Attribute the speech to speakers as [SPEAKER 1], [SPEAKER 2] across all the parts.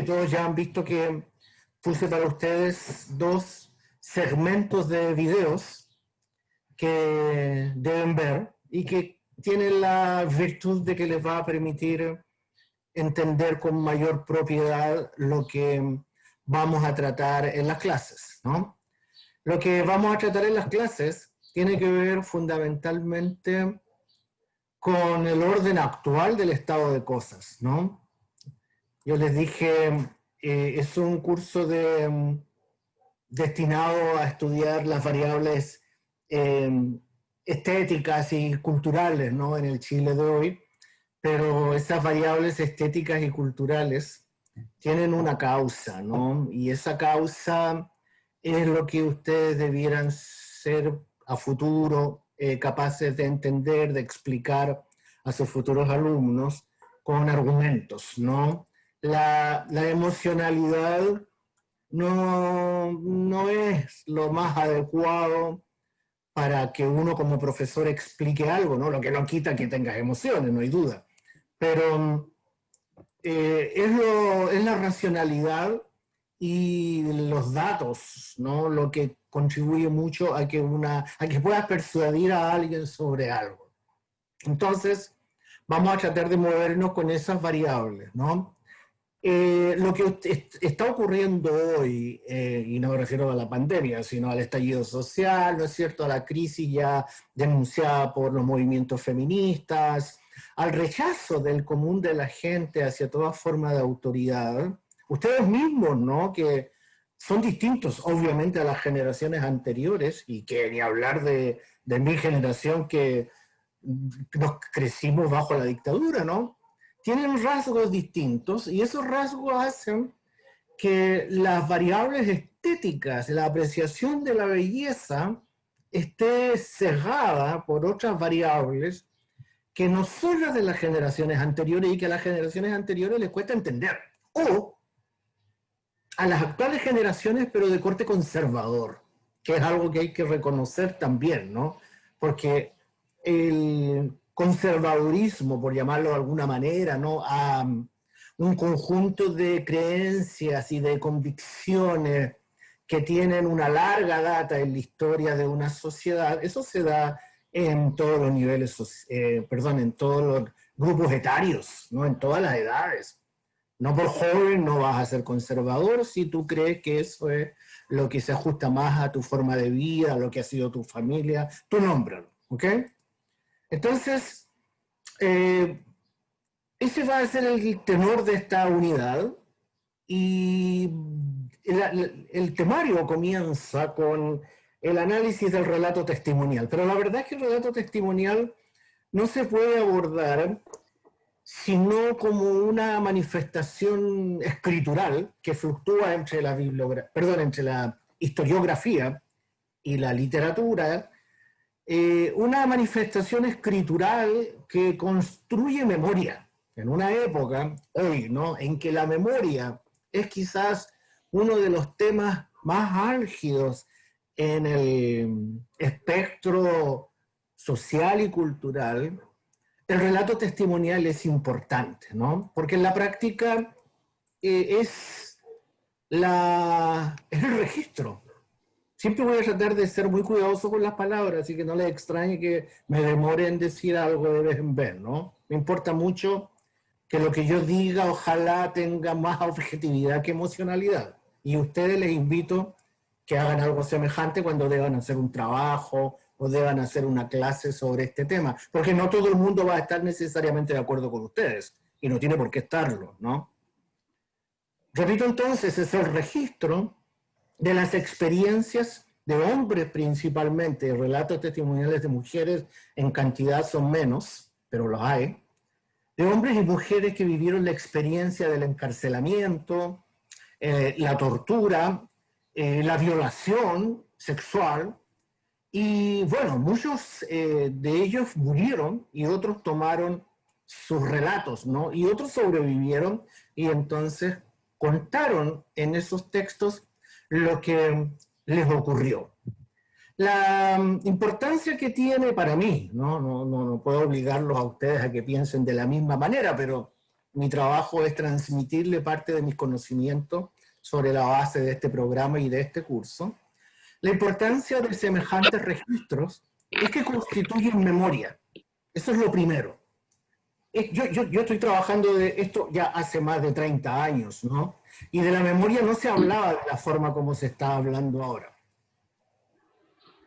[SPEAKER 1] que todos ya han visto que puse para ustedes dos segmentos de videos que deben ver y que tienen la virtud de que les va a permitir entender con mayor propiedad lo que vamos a tratar en las clases, ¿no? Lo que vamos a tratar en las clases tiene que ver fundamentalmente con el orden actual del estado de cosas, ¿no? Yo les dije, es un curso destinado a estudiar las variables estéticas y culturales, ¿no? En el Chile de hoy, pero esas variables estéticas y culturales tienen una causa, ¿no? Y esa causa es lo que ustedes debieran ser a futuro capaces de entender, de explicar a sus futuros alumnos con argumentos, ¿no? La emocionalidad no es lo más adecuado para que uno como profesor explique algo, ¿no? Lo que no quita que tengas emociones, no hay duda. Pero es la racionalidad y los datos, ¿no? Lo que contribuye mucho a que puedas persuadir a alguien sobre algo. Entonces, vamos a tratar de movernos con esas variables, ¿no? Lo que está ocurriendo hoy, y no me refiero a la pandemia, sino al estallido social, ¿no es cierto?, a la crisis ya denunciada por los movimientos feministas, al rechazo del común de la gente hacia toda forma de autoridad. Ustedes mismos, ¿no?, que son distintos, obviamente, a las generaciones anteriores, y que ni hablar de mi generación que nos crecimos bajo la dictadura, ¿no? Tienen rasgos distintos y esos rasgos hacen que las variables estéticas, la apreciación de la belleza, esté sesgada por otras variables que no son las de las generaciones anteriores y que a las generaciones anteriores les cuesta entender. O a las actuales generaciones, pero de corte conservador, que es algo que hay que reconocer también, ¿no? Porque el conservadurismo, por llamarlo de alguna manera, ¿no?, a un conjunto de creencias y de convicciones que tienen una larga data en la historia de una sociedad, eso se da en todos los niveles, en todos los grupos etarios, ¿no?, en todas las edades. No por joven no vas a ser conservador si tú crees que eso es lo que se ajusta más a tu forma de vida, a lo que ha sido tu familia, tú nómbralo, ¿ok? Entonces, ese va a ser el tenor de esta unidad y el temario comienza con el análisis del relato testimonial, pero la verdad es que el relato testimonial no se puede abordar sino como una manifestación escritural que fluctúa entre entre la historiografía y la literatura, una manifestación escritural que construye memoria en una época, hoy, ¿no?, en que la memoria es quizás uno de los temas más álgidos en el espectro social y cultural. El relato testimonial es importante, ¿no? Porque en la práctica es el registro. Siempre voy a tratar de ser muy cuidadoso con las palabras, así que no les extrañe que me demore en decir algo de vez en vez, ¿no? Me importa mucho que lo que yo diga ojalá tenga más objetividad que emocionalidad. Y a ustedes les invito que hagan algo semejante cuando deban hacer un trabajo o deban hacer una clase sobre este tema, porque no todo el mundo va a estar necesariamente de acuerdo con ustedes, y no tiene por qué estarlo, ¿no? Repito entonces, es el registro de las experiencias de hombres principalmente, relatos testimoniales de mujeres en cantidad son menos, pero los hay, de hombres y mujeres que vivieron la experiencia del encarcelamiento, la tortura, la violación sexual, y bueno, muchos de ellos murieron y otros tomaron sus relatos, ¿no? Y otros sobrevivieron y entonces contaron en esos textos lo que les ocurrió. La importancia que tiene para mí, no puedo obligarlos a ustedes a que piensen de la misma manera, pero mi trabajo es transmitirle parte de mis conocimientos sobre la base de este programa y de este curso. La importancia de semejantes registros es que constituyen memoria. Eso es lo primero. Yo estoy trabajando de esto ya hace más de 30 años, ¿no? Y de la memoria no se hablaba de la forma como se está hablando ahora.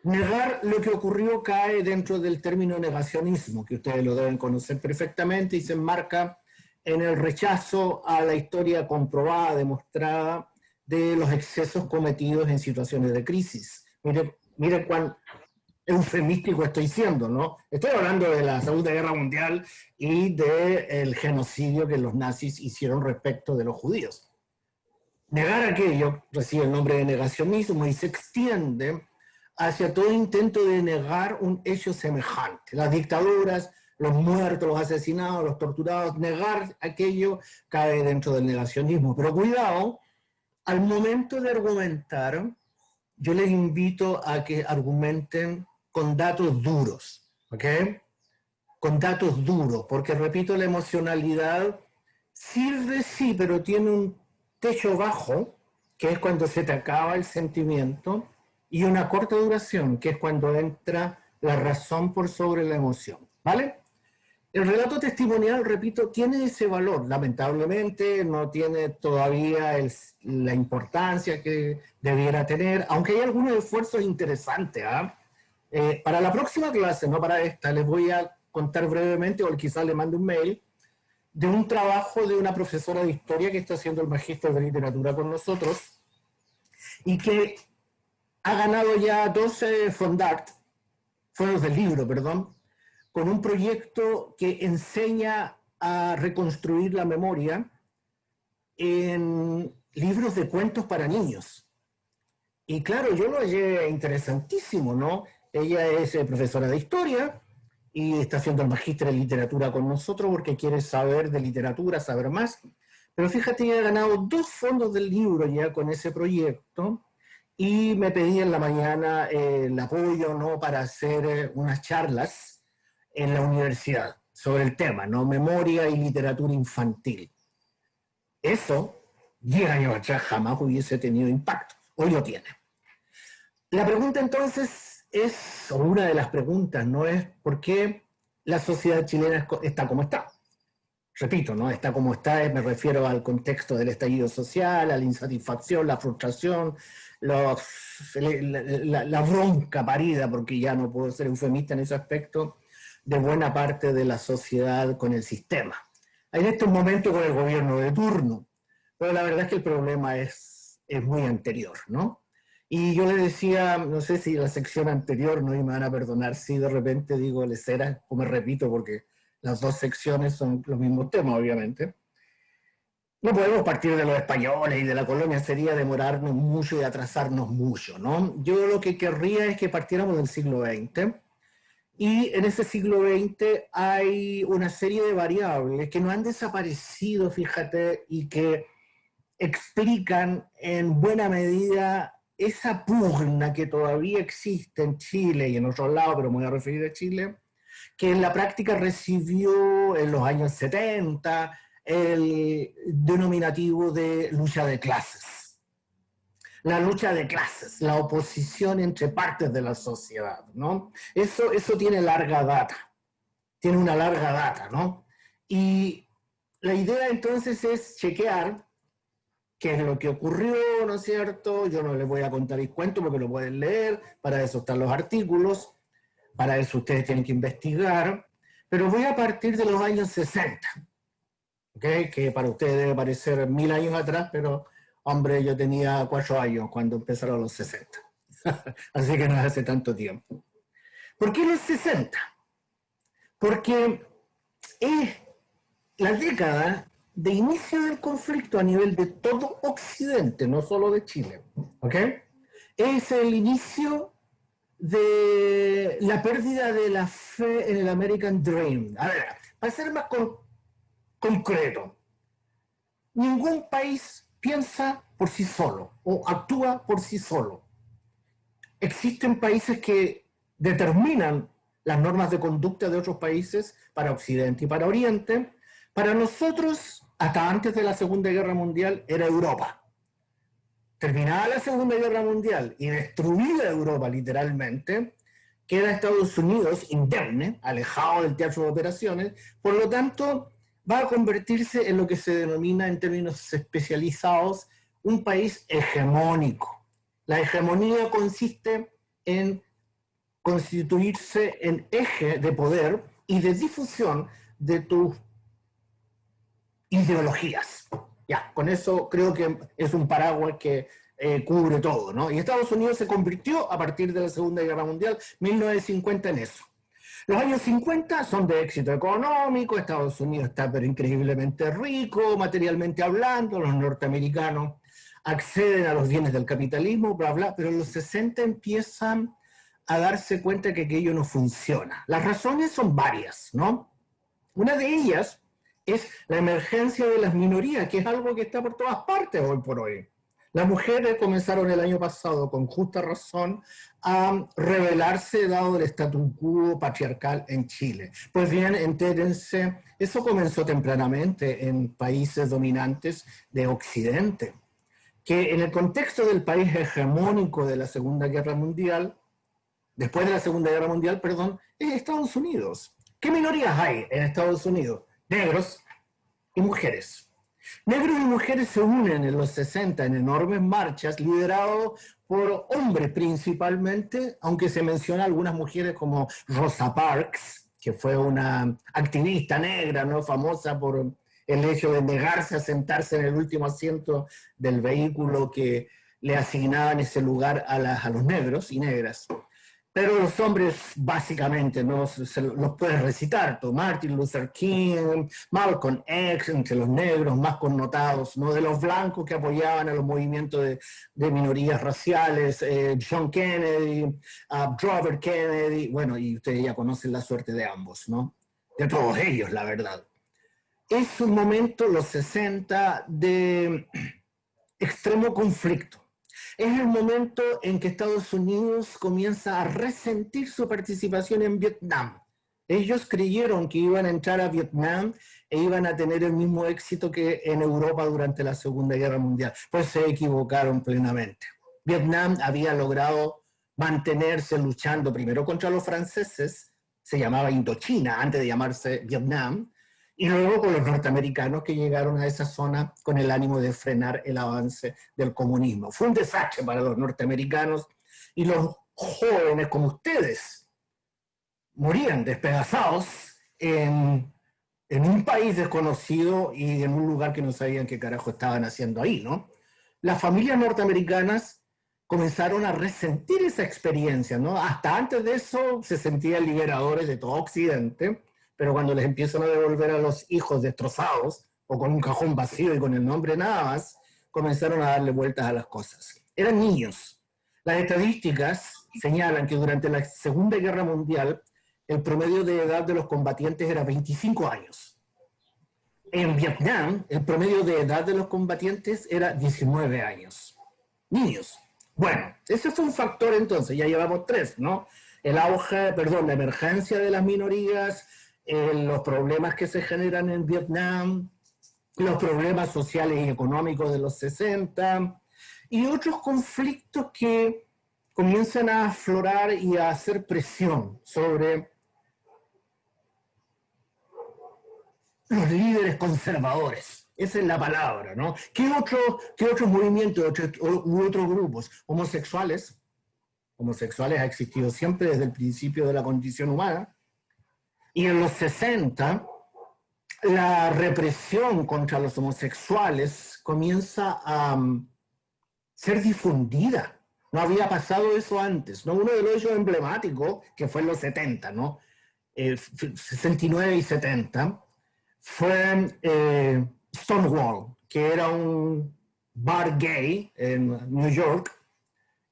[SPEAKER 1] Negar lo que ocurrió cae dentro del término negacionismo, que ustedes lo deben conocer perfectamente, y se enmarca en el rechazo a la historia comprobada, demostrada, de los excesos cometidos en situaciones de crisis. Miren cuán eufemístico estoy siendo, ¿no? Estoy hablando de la Segunda Guerra Mundial y del genocidio que los nazis hicieron respecto de los judíos. Negar aquello recibe el nombre de negacionismo y se extiende hacia todo intento de negar un hecho semejante. Las dictaduras, los muertos, los asesinados, los torturados, negar aquello cae dentro del negacionismo. Pero cuidado, al momento de argumentar, yo les invito a que argumenten con datos duros, ¿ok? Con datos duros, porque repito, la emocionalidad sirve sí, pero tiene un techo bajo, que es cuando se te acaba el sentimiento, y una corta duración, que es cuando entra la razón por sobre la emoción, ¿vale? El relato testimonial, repito, tiene ese valor. Lamentablemente no tiene todavía la importancia que debiera tener, aunque hay algunos esfuerzos interesantes, ¿ah? Para la próxima clase, no para esta, les voy a contar brevemente, o quizás le mande un mail, de un trabajo de una profesora de historia que está haciendo el magíster de literatura con nosotros y que ha ganado ya 12 fondos del libro, perdón, con un proyecto que enseña a reconstruir la memoria en libros de cuentos para niños. Y claro, yo lo hallé interesantísimo, ¿no? Ella es profesora de historia y está haciendo el magíster en literatura con nosotros porque quiere saber de literatura, saber más. Pero fíjate, ella ha ganado 2 fondos del libro ya con ese proyecto y me pedí en la mañana el apoyo, ¿no?, para hacer unas charlas en la universidad sobre el tema, ¿no? Memoria y literatura infantil. Eso, 10 años atrás, jamás hubiese tenido impacto. Hoy lo tiene. La pregunta entonces es, o una de las preguntas, ¿no?, es ¿por qué la sociedad chilena está como está? Repito, ¿no? Está como está, me refiero al contexto del estallido social, a la insatisfacción, la frustración, la bronca parida, porque ya no puedo ser eufemista en ese aspecto, de buena parte de la sociedad con el sistema. En estos momentos con el gobierno de turno, pero la verdad es que el problema es muy anterior, ¿no? Y yo le decía, no sé si la sección anterior, ¿no?, y me van a perdonar si de repente digo lesera o me repito, porque las 2 secciones son los mismos temas, obviamente. No podemos partir de los españoles y de la colonia, sería demorarnos mucho y atrasarnos mucho, ¿no? Yo lo que querría es que partiéramos del siglo XX, y en ese siglo XX hay una serie de variables que no han desaparecido, fíjate, y que explican en buena medida esa pugna que todavía existe en Chile y en otros lados, pero me voy a referir a Chile, que en la práctica recibió en los años 70 el denominativo de lucha de clases. La lucha de clases, la oposición entre partes de la sociedad, ¿no? Eso tiene larga data, tiene una larga data, ¿no? Y la idea entonces es chequear qué es lo que ocurrió, ¿no es cierto? Yo no les voy a contar el cuento porque lo pueden leer, para eso están los artículos, para eso ustedes tienen que investigar, pero voy a partir de los años 60, ¿okay? Que para ustedes debe parecer 1000 años atrás, pero hombre, yo tenía 4 años cuando empezaron los 60, así que no es hace tanto tiempo. ¿Por qué los 60? Porque es la década de inicio del conflicto a nivel de todo Occidente, no solo de Chile, ¿ok? Es el inicio de la pérdida de la fe en el American Dream. A ver, para ser más concreto, ningún país piensa por sí solo o actúa por sí solo. Existen países que determinan las normas de conducta de otros países para Occidente y para Oriente, Para nosotros, hasta antes de la Segunda Guerra Mundial, era Europa. Terminada la Segunda Guerra Mundial y destruida Europa literalmente, queda Estados Unidos indemne, alejado del teatro de operaciones, por lo tanto va a convertirse en lo que se denomina en términos especializados un país hegemónico. La hegemonía consiste en constituirse en eje de poder y de difusión de tus ideologías. Ya, con eso creo que es un paraguas que cubre todo, ¿no? Y Estados Unidos se convirtió a partir de la Segunda Guerra Mundial, 1950, en eso. Los años 50 son de éxito económico, Estados Unidos está pero increíblemente rico, materialmente hablando, los norteamericanos acceden a los bienes del capitalismo, bla, bla, pero en los 60 empiezan a darse cuenta que aquello no funciona. Las razones son varias, ¿no? Una de ellas es la emergencia de las minorías, que es algo que está por todas partes hoy por hoy. Las mujeres comenzaron el año pasado, con justa razón, a rebelarse dado el statu quo patriarcal en Chile. Pues bien, entérense, eso comenzó tempranamente en países dominantes de Occidente, que en el contexto del país hegemónico de la Segunda Guerra Mundial, después de la Segunda Guerra Mundial, perdón, es Estados Unidos. ¿Qué minorías hay en Estados Unidos? Negros y mujeres. Negros y mujeres se unen en los 60 en enormes marchas, liderados por hombres principalmente, aunque se menciona algunas mujeres como Rosa Parks, que fue una activista negra, ¿no?, famosa por el hecho de negarse a sentarse en el último asiento del vehículo que le asignaban ese lugar a los negros y negras. Pero los hombres, básicamente, ¿no?, los puedes recitar. Tú, Martin Luther King, Malcolm X, entre los negros más connotados, ¿no?, de los blancos que apoyaban a los movimientos de minorías raciales, John Kennedy, Robert Kennedy, bueno, y ustedes ya conocen la suerte de ambos, ¿no? De todos ellos, la verdad. Es un momento, los 60, de extremo conflicto. Es el momento en que Estados Unidos comienza a resentir su participación en Vietnam. Ellos creyeron que iban a entrar a Vietnam e iban a tener el mismo éxito que en Europa durante la Segunda Guerra Mundial. Pues se equivocaron plenamente. Vietnam había logrado mantenerse luchando primero contra los franceses, se llamaba Indochina antes de llamarse Vietnam, y luego con los norteamericanos que llegaron a esa zona con el ánimo de frenar el avance del comunismo. Fue un desastre para los norteamericanos y los jóvenes como ustedes morían despedazados en un país desconocido y en un lugar que no sabían qué carajo estaban haciendo ahí, ¿no? Las familias norteamericanas comenzaron a resentir esa experiencia, ¿no? Hasta antes de eso se sentían liberadores de todo Occidente, pero cuando les empiezan a devolver a los hijos destrozados o con un cajón vacío y con el nombre nada más, comenzaron a darle vueltas a las cosas. Eran niños. Las estadísticas señalan que durante la Segunda Guerra Mundial el promedio de edad de los combatientes era 25 años. En Vietnam el promedio de edad de los combatientes era 19 años. Niños. Bueno, ese fue un factor entonces, ya llevamos 3, ¿no? El auge, perdón, la emergencia de las minorías, los problemas que se generan en Vietnam, los problemas sociales y económicos de los 60 y otros conflictos que comienzan a aflorar y a hacer presión sobre los líderes conservadores. Esa es la palabra, ¿no? ¿Qué otros movimientos u otros grupos? Homosexuales. Homosexuales ha existido siempre desde el principio de la condición humana. Y en los 60, la represión contra los homosexuales comienza a ser difundida. No había pasado eso antes, ¿no? Uno de los hechos emblemáticos, que fue en los 70, ¿no? 69 y 70, fue Stonewall, que era un bar gay en New York,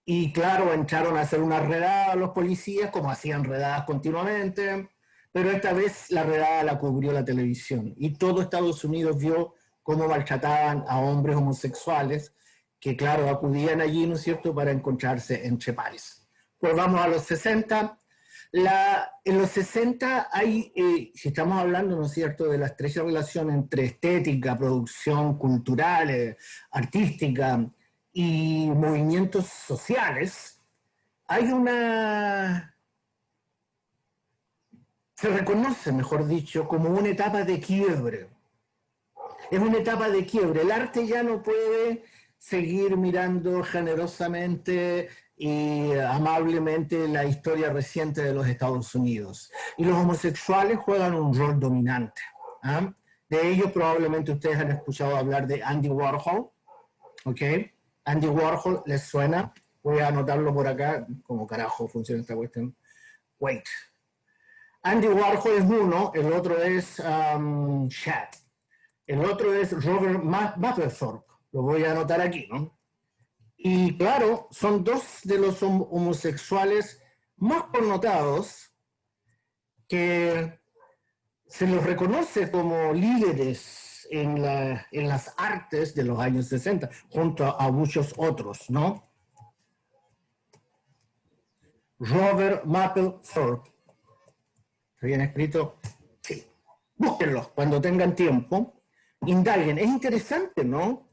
[SPEAKER 1] y claro, entraron a hacer una redada a los policías, como hacían redadas continuamente, pero esta vez la redada la cubrió la televisión y todo Estados Unidos vio cómo maltrataban a hombres homosexuales que, claro, acudían allí, ¿no es cierto?, para encontrarse entre pares. Pues vamos a los 60. En los 60 hay, si estamos hablando, ¿no es cierto?, de la estrecha relación entre estética, producción cultural, artística y movimientos sociales, hay se reconoce, mejor dicho, como una etapa de quiebre. Es una etapa de quiebre. El arte ya no puede seguir mirando generosamente y amablemente la historia reciente de los Estados Unidos. Y los homosexuales juegan un rol dominante. ¿Ah? De ellos probablemente ustedes han escuchado hablar de Andy Warhol. ¿Ok? Andy Warhol, ¿les suena? Voy a anotarlo por acá. ¿Cómo carajo funciona esta cuestión? Wait. Andy Warhol es uno, el otro es Shad. El otro es Robert Mapplethorpe. Lo voy a anotar aquí, ¿no? Y claro, son dos de los homosexuales más connotados que se los reconoce como líderes en las artes de los años 60, junto a muchos otros, ¿no? Robert Mapplethorpe. ¿Está bien escrito? Sí. Búsquenlos cuando tengan tiempo. Indaguen. Es interesante, ¿no?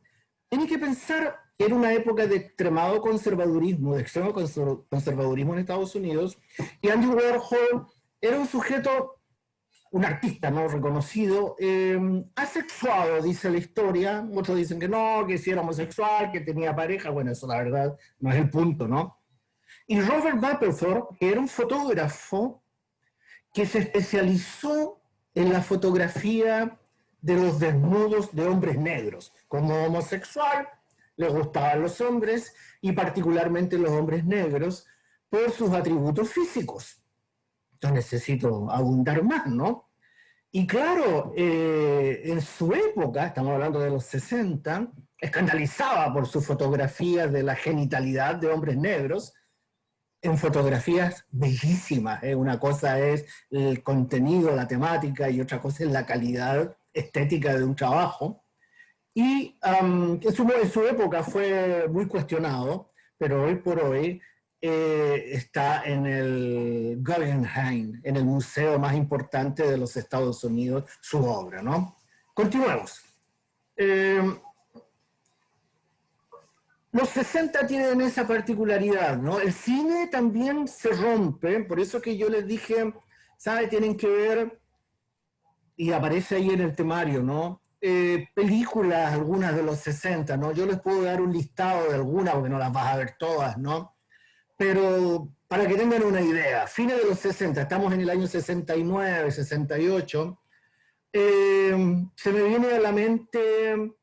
[SPEAKER 1] Tienen que pensar que era una época de extremo conservadurismo en Estados Unidos, y Andy Warhol era un sujeto, un artista, ¿no?, reconocido, asexuado, dice la historia. Muchos dicen que no, que sí era homosexual, que tenía pareja. Bueno, eso la verdad no es el punto, ¿no? Y Robert Mapplethorpe, que era un fotógrafo que se especializó en la fotografía de los desnudos de hombres negros. Como homosexual, le gustaban los hombres, y particularmente los hombres negros, por sus atributos físicos. No necesito abundar más, ¿no? Y claro, en su época, estamos hablando de los 60, escandalizaba por sus fotografías de la genitalidad de hombres negros, en fotografías bellísimas. Una cosa es el contenido, la temática, y otra cosa es la calidad estética de un trabajo. Y en su época fue muy cuestionado, pero hoy por hoy está en el Guggenheim, en el museo más importante de los Estados Unidos, su obra, ¿no? Continuemos. Los 60 tienen esa particularidad, ¿no? El cine también se rompe, por eso que yo les dije, ¿sabe? Tienen que ver, y aparece ahí en el temario, ¿no? Películas, algunas de los 60, ¿no? Yo les puedo dar un listado de algunas, porque no las vas a ver todas, ¿no? Pero para que tengan una idea, fines de los 60, estamos en el año 69, 68, se me viene a la mente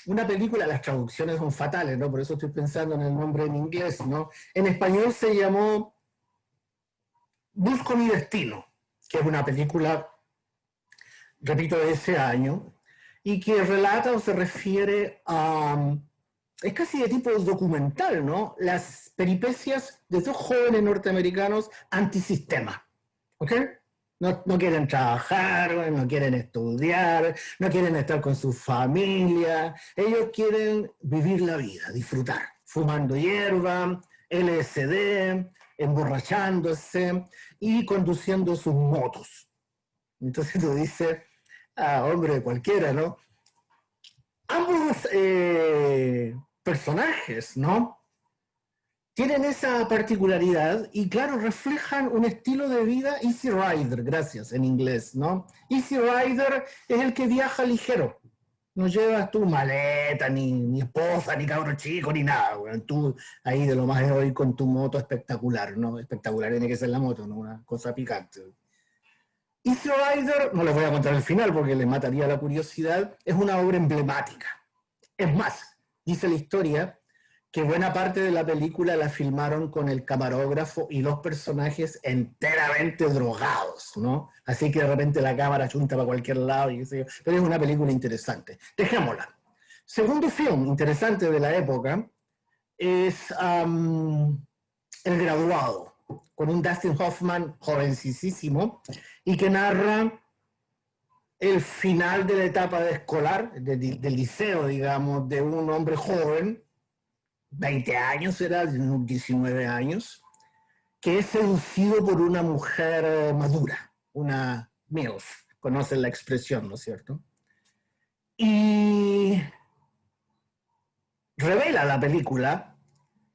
[SPEAKER 1] una película. Las traducciones son fatales, ¿no? Por eso estoy pensando en el nombre en inglés, ¿no? En español se llamó Busco mi destino, que es una película, repito, de ese año, y que relata o se refiere a... es casi de tipo documental, ¿no? Las peripecias de dos jóvenes norteamericanos antisistema, ¿ok? No quieren trabajar, no quieren estudiar, no quieren estar con su familia. Ellos quieren vivir la vida, disfrutar, fumando hierba, LSD, emborrachándose y conduciendo sus motos. Entonces tú dices, hombre, cualquiera, ¿no? Ambos personajes, ¿no?, tienen esa particularidad y, claro, reflejan un estilo de vida easy rider, gracias, en inglés, ¿no? Easy rider es el que viaja ligero. No llevas tu maleta, ni esposa, ni cabro chico, ni nada. Bueno, tú ahí de lo más de hoy con tu moto espectacular, ¿no? Espectacular tiene que ser la moto, ¿no? Una cosa picante. Easy Rider, no les voy a contar el final porque les mataría la curiosidad, es una obra emblemática. Es más, dice la historia que buena parte de la película la filmaron con el camarógrafo y los personajes enteramente drogados, ¿no? Así que de repente la cámara chunta para cualquier lado, y qué sé yo. Pero es una película interesante. Dejémosla. Segundo film interesante de la época es El Graduado, con un Dustin Hoffman jovencísimo y que narra el final de la etapa escolar, del liceo, digamos, de un hombre joven, 20 años era, 19 años, que es seducido por una mujer madura, una MILF, conocen la expresión, ¿no es cierto? Y revela la película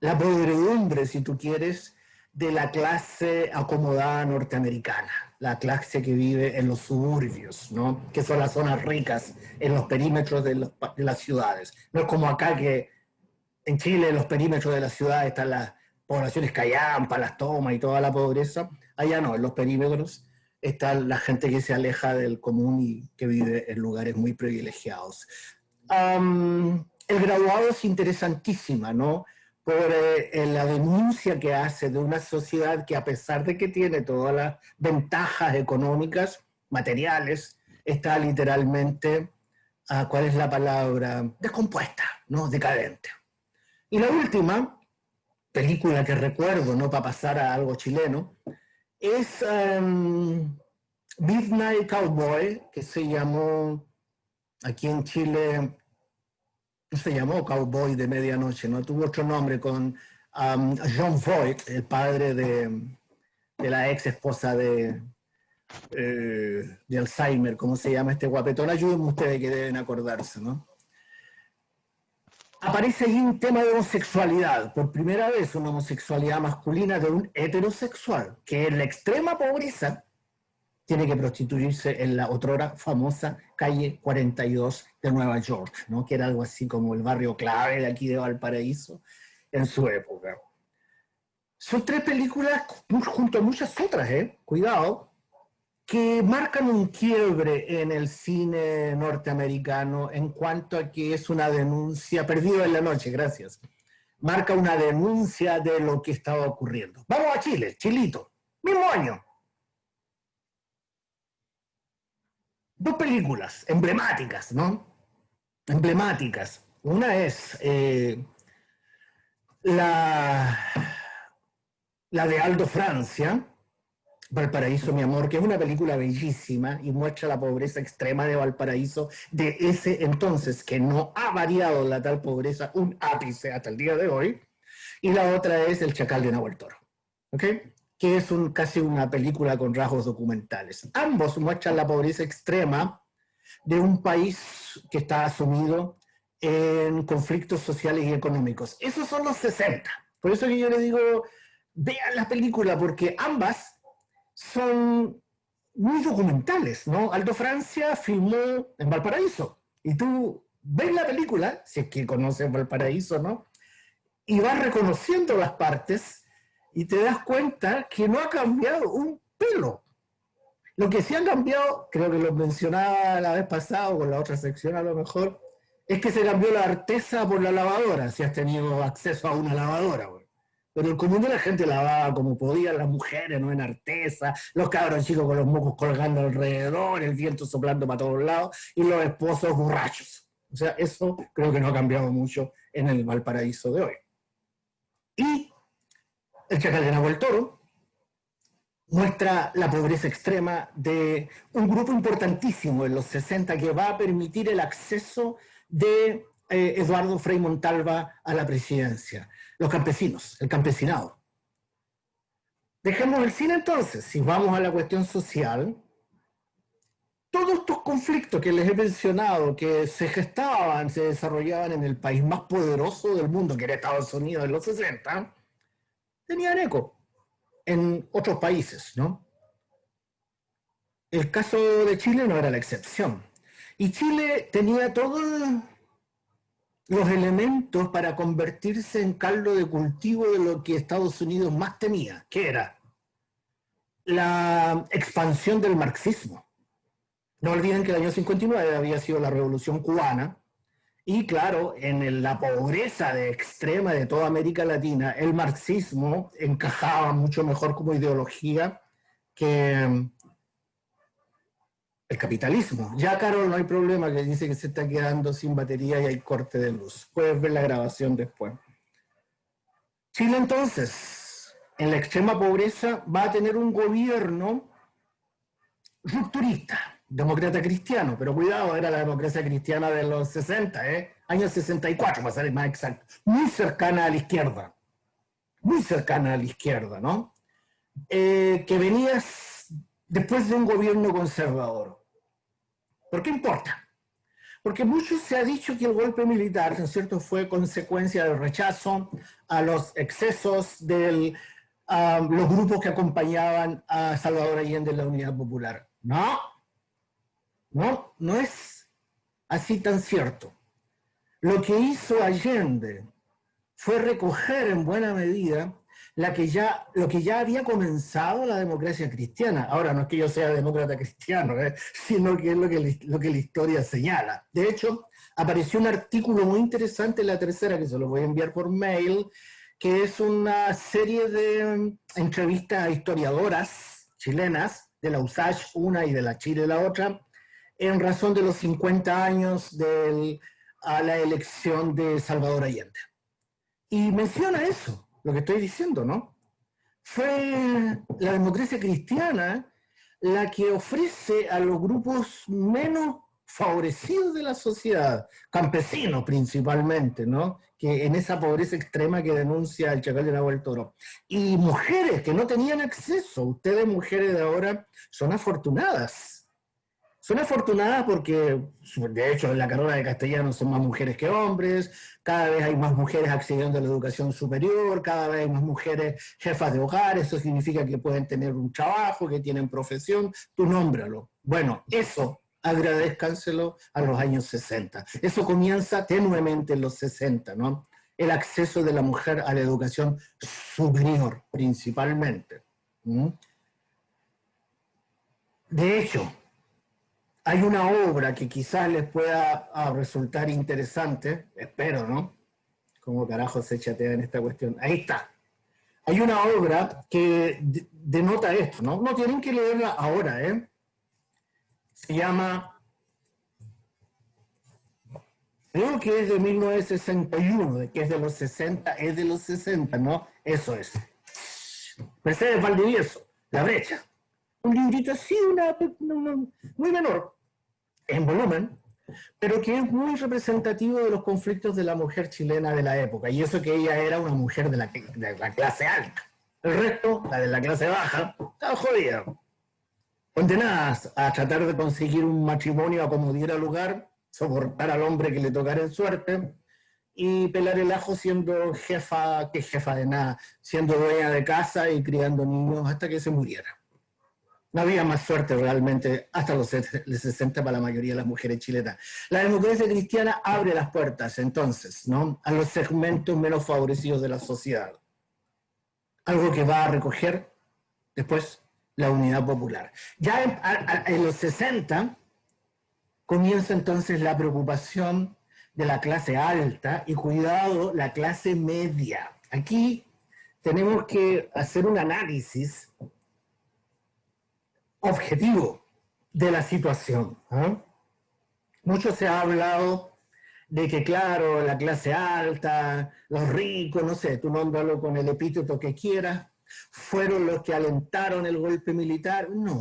[SPEAKER 1] la podredumbre, si tú quieres, de la clase acomodada norteamericana, la clase que vive en los suburbios, ¿no? Que son las zonas ricas en los perímetros de las ciudades. No es como acá que en Chile en los perímetros de las ciudades están las poblaciones callampas, las tomas y toda la pobreza. Allá no, en los perímetros está la gente que se aleja del común y que vive en lugares muy privilegiados. El graduado es interesantísima, ¿no? Por la denuncia que hace de una sociedad que a pesar de que tiene todas las ventajas económicas, materiales, está literalmente, ¿cuál es la palabra? Descompuesta, ¿no? Decadente. Y la última película que recuerdo, ¿no? Para pasar a algo chileno, es Midnight Cowboy, que se llamó aquí en Chile, no se llamó Cowboy de Medianoche, no tuvo otro nombre, con Jon Voight, el padre de la ex esposa de Alzheimer, ¿cómo se llama este guapetón? Ayúdenme ustedes que deben acordarse, ¿no? Aparece ahí un tema de homosexualidad, por primera vez una homosexualidad masculina de un heterosexual, que en la extrema pobreza tiene que prostituirse en la otrora famosa calle 42 de Nueva York, ¿no? Que era algo así como el barrio clave de aquí de Valparaíso en su época. Son tres películas junto a muchas otras, cuidado, que marcan un quiebre en el cine norteamericano en cuanto a que es una denuncia, Perdido en la noche, gracias, marca una denuncia de lo que estaba ocurriendo. Vamos a Chile, Chilito, mismo año. Dos películas emblemáticas, ¿no? Emblemáticas. Una es la de Aldo Francia, Valparaíso, mi amor, que es una película bellísima y muestra la pobreza extrema de Valparaíso de ese entonces, que no ha variado la tal pobreza un ápice hasta el día de hoy. Y la otra es El Chacal de Nahuel Toro, ¿ok? Que es casi una película con rasgos documentales. Ambos muestran la pobreza extrema de un país que está sumido en conflictos sociales y económicos. Esos son los 60. Por eso que yo le digo, vean la película, porque ambas son muy documentales, ¿no? Aldo Francia filmó en Valparaíso, y tú ves la película, si es que conoces Valparaíso, ¿no? Y vas reconociendo las partes y te das cuenta que no ha cambiado un pelo. Lo que sí han cambiado, creo que lo mencionaba la vez pasada o con la otra sección a lo mejor, es que se cambió la artesa por la lavadora, si has tenido acceso a una lavadora, güey. Pero el común de la gente lavaba como podían, las mujeres, no en artesa, los cabros chicos con los mocos colgando alrededor, el viento soplando para todos lados, y los esposos borrachos. O sea, eso creo que no ha cambiado mucho en el Valparaíso de hoy. Y El Chacal de Nahuel Toro muestra la pobreza extrema de un grupo importantísimo en los 60 que va a permitir el acceso de Eduardo Frei Montalva a la presidencia. Los campesinos, el campesinado. Dejemos el cine entonces, si vamos a la cuestión social, todos estos conflictos que les he mencionado, que se gestaban, se desarrollaban en el país más poderoso del mundo, que era Estados Unidos en los 60, tenían eco en otros países, ¿no? El caso de Chile no era la excepción. Y Chile tenía todos los elementos para convertirse en caldo de cultivo de lo que Estados Unidos más temía, que era la expansión del marxismo. No olviden que el año 59 había sido la Revolución Cubana, y claro, en la pobreza extrema de toda América Latina, el marxismo encajaba mucho mejor como ideología que el capitalismo. Ya, Carol, no hay problema, que dice que se está quedando sin batería y hay corte de luz. Puedes ver la grabación después. Chile, entonces, en la extrema pobreza, va a tener un gobierno rupturista, demócrata cristiano, pero cuidado, era la democracia cristiana de los 60, años 64, para ser más exacto, muy cercana a la izquierda, ¿no? que venía después de un gobierno conservador. ¿Por qué importa? Porque mucho se ha dicho que el golpe militar, ¿no es cierto?, fue consecuencia del rechazo a los excesos de los grupos que acompañaban a Salvador Allende en la Unidad Popular. No, no es así tan cierto. Lo que hizo Allende fue recoger en buena medida lo que ya había comenzado la democracia cristiana. Ahora, no es que yo sea demócrata cristiano, sino que es lo que la historia señala. De hecho, apareció un artículo muy interesante en La Tercera, que se lo voy a enviar por mail, que es una serie de entrevistas a historiadoras chilenas, de la USACH una y de la Chile la otra, en razón de los 50 años a la elección de Salvador Allende. Y menciona eso, lo que estoy diciendo, ¿no? Fue la democracia cristiana la que ofrece a los grupos menos favorecidos de la sociedad, campesinos principalmente, ¿no?, que en esa pobreza extrema que denuncia el Chacal de Nahuel Toro, y mujeres que no tenían acceso. Ustedes, mujeres de ahora, son afortunadas. Son afortunadas porque, de hecho, en la carrera de castellano son más mujeres que hombres, cada vez hay más mujeres accediendo a la educación superior, cada vez hay más mujeres jefas de hogar, eso significa que pueden tener un trabajo, que tienen profesión, tú nómbralo. Bueno, eso agradezcanselo a los años 60. Eso comienza tenuemente en los 60, ¿no? El acceso de la mujer a la educación superior, principalmente. De hecho, hay una obra que quizás les pueda resultar interesante, espero, ¿no? ¿Cómo carajo se chatea en esta cuestión? Ahí está. Hay una obra que denota esto, ¿no? No tienen que leerla ahora, ¿eh? Se llama, creo que es de 1961, que es de los 60, es de los 60, ¿no? Eso es. Mercedes Valdivieso, La Brecha. Un librito así, muy menor, en volumen, pero que es muy representativo de los conflictos de la mujer chilena de la época, y eso que ella era una mujer de la clase alta. El resto, la de la clase baja, estaba jodida. Condenadas a tratar de conseguir un matrimonio a como diera lugar, soportar al hombre que le tocara en suerte, y pelar el ajo siendo jefa de nada, siendo dueña de casa y criando niños hasta que se muriera. No había más suerte realmente hasta los 60 para la mayoría de las mujeres chilenas. La democracia cristiana abre las puertas entonces, ¿no?, a los segmentos menos favorecidos de la sociedad. Algo que va a recoger después la Unidad Popular. Ya en los 60 comienza entonces la preocupación de la clase alta y, cuidado, la clase media. Aquí tenemos que hacer un análisis objetivo de la situación. Mucho se ha hablado de que, claro, la clase alta, los ricos, no sé, tú nómbralo con el epíteto que quieras, fueron los que alentaron el golpe militar. No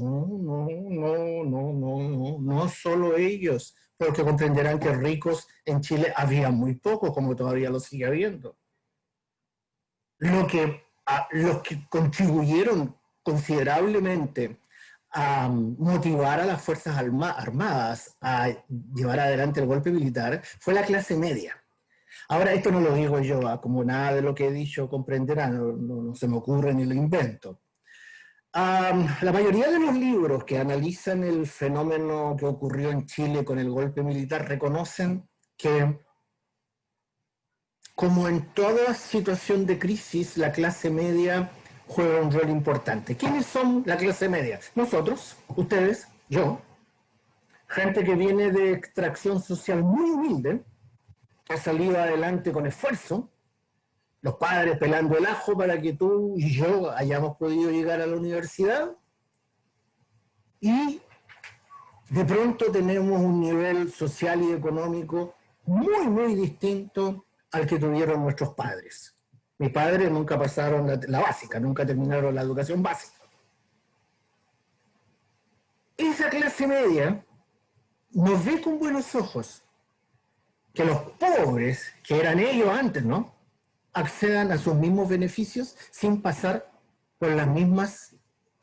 [SPEAKER 1] solo ellos, porque comprenderán que ricos en Chile había muy pocos, como todavía lo sigue habiendo. Los que contribuyeron considerablemente a motivar a las Fuerzas Armadas a llevar adelante el golpe militar fue la clase media. Ahora, esto no lo digo yo, como nada de lo que he dicho comprenderán, no se me ocurre ni lo invento. La mayoría de los libros que analizan el fenómeno que ocurrió en Chile con el golpe militar reconocen que, como en toda situación de crisis, la clase media juega un rol importante. ¿Quiénes son la clase media? Nosotros, ustedes, yo, gente que viene de extracción social muy humilde, que ha salido adelante con esfuerzo, los padres pelando el ajo para que tú y yo hayamos podido llegar a la universidad, y de pronto tenemos un nivel social y económico muy distinto al que tuvieron nuestros padres. Mis padres nunca pasaron la básica, nunca terminaron la educación básica. Esa clase media nos ve con buenos ojos que los pobres, que eran ellos antes, ¿no?, accedan a sus mismos beneficios sin pasar con las mismas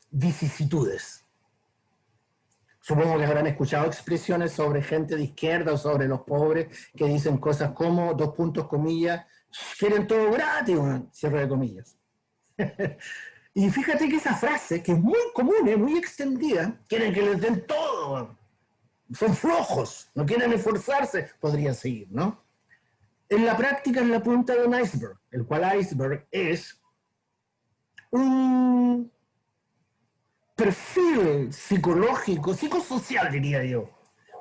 [SPEAKER 1] vicisitudes. Supongo que habrán escuchado expresiones sobre gente de izquierda o sobre los pobres que dicen cosas como, dos puntos, comillas, quieren todo gratis, cierre de comillas. Y fíjate que esa frase, que es muy común, es muy extendida, quieren que les den todo, son flojos, no quieren esforzarse, podría seguir, ¿no? En la práctica es la punta de un iceberg, el cual iceberg es un perfil psicológico, psicosocial diría yo,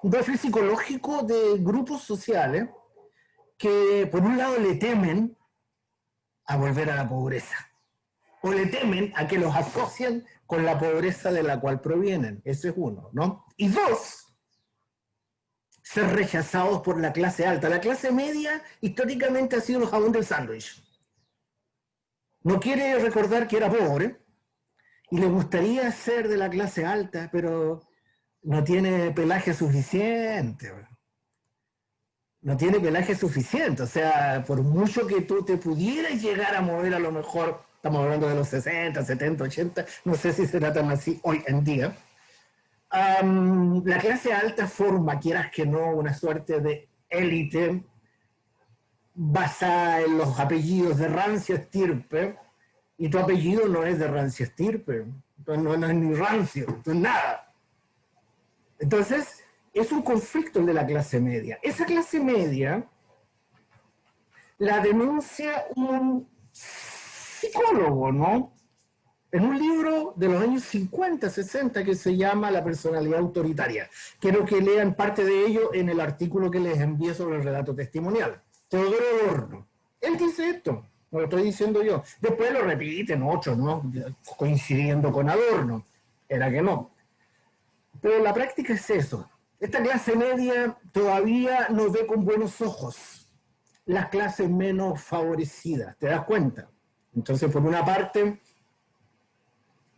[SPEAKER 1] un perfil psicológico de grupos sociales que por un lado le temen a volver a la pobreza, o le temen a que los asocien con la pobreza de la cual provienen. Ese es uno, ¿no? Y dos, ser rechazados por la clase alta. La clase media históricamente ha sido el jabón del sándwich. No quiere recordar que era pobre y le gustaría ser de la clase alta, pero no tiene pelaje suficiente. No tiene pelaje suficiente. O sea, por mucho que tú te pudieras llegar a mover, a lo mejor, estamos hablando de los 60, 70, 80, no sé si será tan así hoy en día. La clase alta forma, quieras que no, una suerte de élite basada en los apellidos de rancio estirpe, y tu apellido no es de rancio estirpe, entonces no es ni rancio, entonces nada. Entonces, es un conflicto el de la clase media. Esa clase media la denuncia un psicólogo, ¿no? En un libro de los años 50, 60 que se llama La personalidad autoritaria. Quiero que lean parte de ello en el artículo que les envié sobre el relato testimonial. Teodoro Adorno. Él dice esto, no lo estoy diciendo yo. Después lo repiten otros, ¿no? Coincidiendo con Adorno. Era que no. Pero la práctica es eso. Esta clase media todavía no ve con buenos ojos las clases menos favorecidas. ¿Te das cuenta? Entonces, por una parte,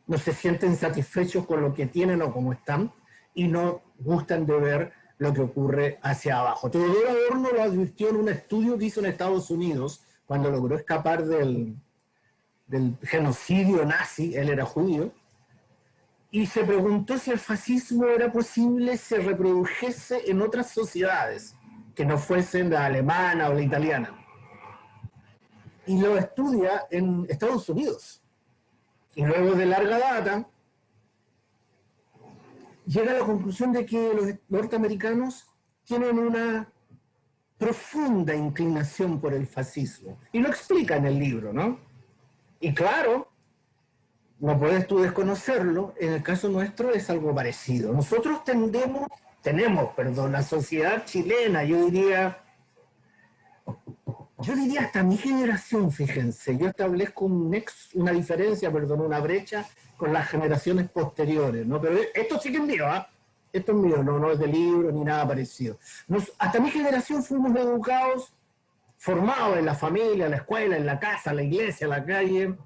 [SPEAKER 1] no se sienten satisfechos con lo que tienen o como están y no gustan de ver lo que ocurre hacia abajo. Teodoro Adorno lo advirtió en un estudio que hizo en Estados Unidos cuando logró escapar del genocidio nazi, él era judío, y se preguntó si el fascismo era posible se reprodujese en otras sociedades que no fuesen la alemana o la italiana. Y lo estudia en Estados Unidos. Y luego de larga data, llega a la conclusión de que los norteamericanos tienen una profunda inclinación por el fascismo. Y lo explica en el libro, ¿no? Y claro, no puedes tú desconocerlo, en el caso nuestro es algo parecido. Nosotros tenemos, la sociedad chilena, yo diría hasta mi generación, fíjense, yo establezco una diferencia, una brecha con las generaciones posteriores, ¿no? Pero esto sí que es mío, ¿ah? Esto es mío, no es de libro ni nada parecido. Hasta mi generación fuimos educados, formados en la familia, en la escuela, en la casa, en la iglesia, en la calle,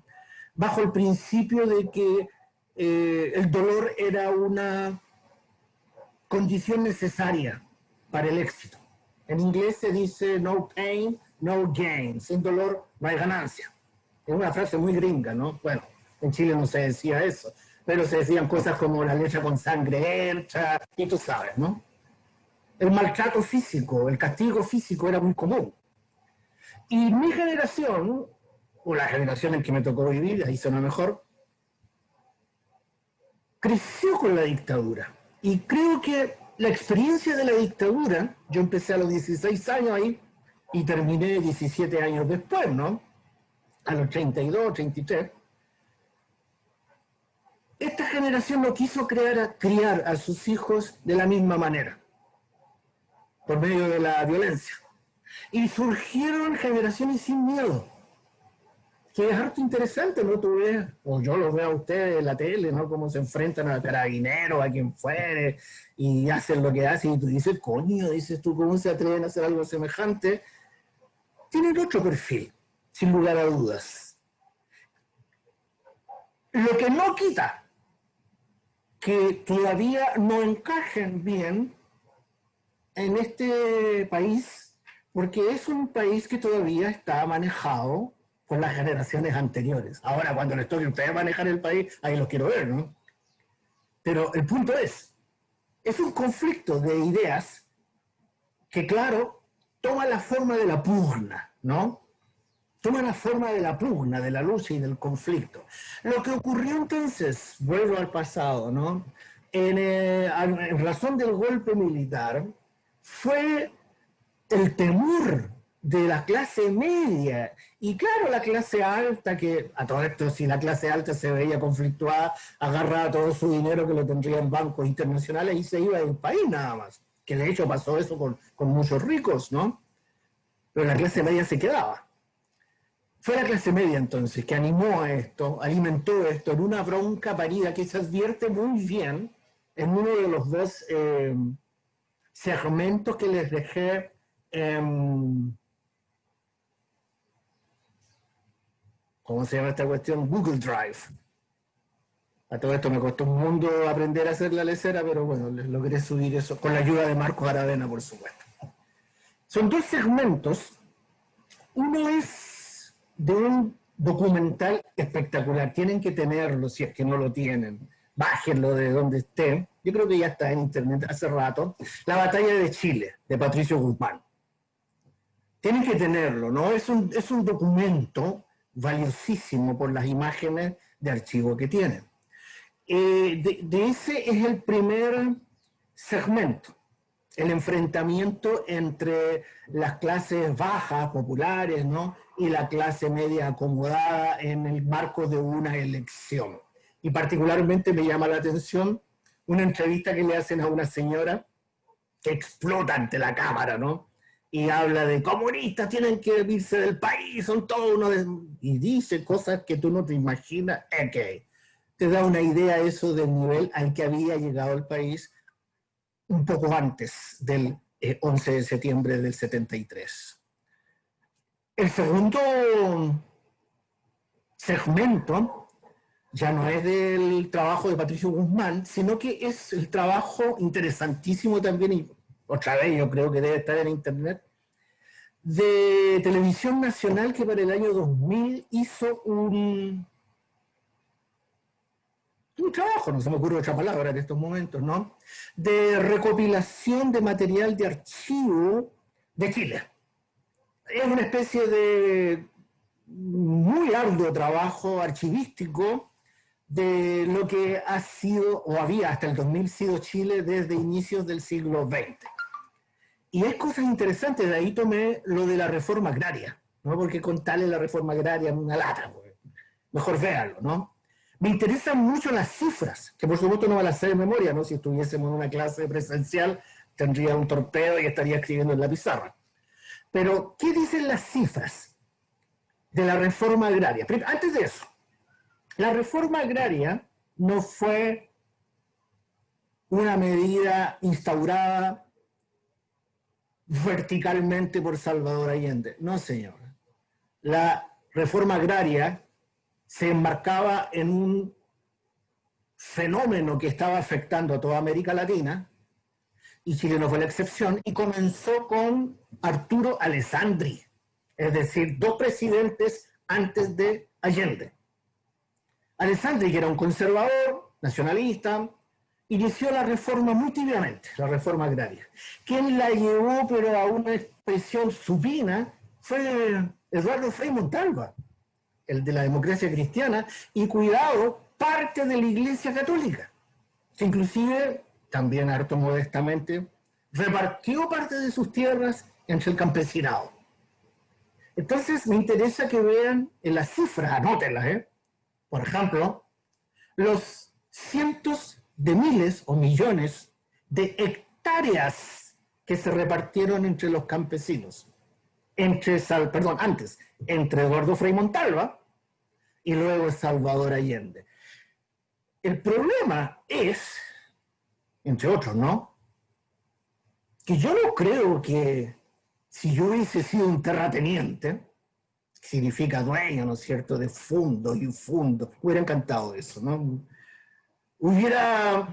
[SPEAKER 1] bajo el principio de que el dolor era una condición necesaria para el éxito. En inglés se dice no pain, no gain. Sin dolor no hay ganancia. Es una frase muy gringa, ¿no? Bueno, en Chile no se decía eso, pero se decían cosas como la leche con sangre hecha, y tú sabes, ¿no? El maltrato físico, el castigo físico era muy común. Y mi generación, o la generación en que me tocó vivir, ahí suena mejor, creció con la dictadura. Y creo que la experiencia de la dictadura, yo empecé a los 16 años ahí y terminé 17 años después, ¿no? A los 32, 33. Esta generación no quiso criar a sus hijos de la misma manera, por medio de la violencia. Y surgieron generaciones sin miedo, que es harto interesante, ¿no? Tú ves, o yo los veo a ustedes en la tele, ¿no? Cómo se enfrentan a carabineros, a quien fuere, y hacen lo que hacen, y tú dices, coño, dices tú, ¿cómo se atreven a hacer algo semejante? Tienen otro perfil, sin lugar a dudas. Lo que no quita que todavía no encajen bien en este país, porque es un país que todavía está manejado con las generaciones anteriores. Ahora, cuando les toque a ustedes manejar el país, ahí los quiero ver, ¿no? Pero el punto es un conflicto de ideas que, claro, toma la forma de la pugna, ¿no? Toma la forma de la pugna, de la lucha y del conflicto. Lo que ocurrió entonces, vuelvo al pasado, ¿no? En razón del golpe militar, fue el temor de la clase media y claro, la clase alta, que a todo esto, si la clase alta se veía conflictuada, agarraba todo su dinero que lo tendría en bancos internacionales y se iba del país nada más, que de hecho pasó eso con muchos ricos, ¿no? Pero la clase media se quedaba. Fue la clase media entonces que animó a esto, alimentó esto en una bronca parida que se advierte muy bien en uno de los dos segmentos que les dejé. ¿Cómo se llama esta cuestión? Google Drive. A todo esto me costó un mundo aprender a hacer la lecera, pero bueno, les logré subir eso con la ayuda de Marcos Aravena, por supuesto. Son dos segmentos. Uno es de un documental espectacular. Tienen que tenerlo si es que no lo tienen. Bájenlo de donde esté. Yo creo que ya está en internet hace rato. La batalla de Chile, de Patricio Guzmán. Tienen que tenerlo, ¿no? Es un documento valiosísimo por las imágenes de archivo que tienen. De ese es el primer segmento, el enfrentamiento entre las clases bajas, populares, ¿no? Y la clase media acomodada en el marco de una elección. Y particularmente me llama la atención una entrevista que le hacen a una señora que explota ante la cámara, ¿no? Y habla de comunistas, tienen que irse del país, son todos unos... Y dice cosas que tú no te imaginas. Ok, te da una idea eso del nivel al que había llegado el país un poco antes del 11 de septiembre del 73. El segundo segmento ya no es del trabajo de Patricio Guzmán, sino que es el trabajo interesantísimo también, y otra vez yo creo que debe estar en internet, de Televisión Nacional, que para el año 2000 hizo un trabajo, no se me ocurre otra palabra en estos momentos, ¿no? De recopilación de material de archivo de Chile. Es una especie de muy arduo trabajo archivístico de lo que ha sido, o había hasta el 2000 sido Chile desde inicios del siglo XX. Y es cosas interesantes, de ahí tomé lo de la reforma agraria, ¿no? Porque contarle la reforma agraria es una lata, pues. Mejor véanlo, ¿no? Me interesan mucho las cifras, que por supuesto no me las sé de memoria, ¿no? Si estuviésemos en una clase presencial, tendría un torpedo y estaría escribiendo en la pizarra. Pero, ¿qué dicen las cifras de la reforma agraria? Antes de eso, la reforma agraria no fue una medida instaurada verticalmente por Salvador Allende. No, señor. La reforma agraria se enmarcaba en un fenómeno que estaba afectando a toda América Latina, y Chile no fue la excepción, y comenzó con Arturo Alessandri, es decir, 2 presidentes antes de Allende. Alessandri, que era un conservador, nacionalista, inició la reforma muy tibiamente, la reforma agraria. Quien la llevó, pero a una expresión supina, fue Eduardo Frei Montalva, el de la democracia cristiana, y cuidado, parte de la Iglesia Católica, que inclusive, también harto modestamente, repartió parte de sus tierras entre el campesinado. Entonces me interesa que vean en las cifras, anótenlas, por ejemplo, los cientos de miles o millones de hectáreas que se repartieron entre los campesinos, entre Eduardo Frei Montalva y luego Salvador Allende. El problema es, entre otros, ¿no?, que yo no creo que si yo hubiese sido un terrateniente, significa dueño, ¿no es cierto?, de fundos y fundos, hubiera encantado eso, ¿no? Hubiera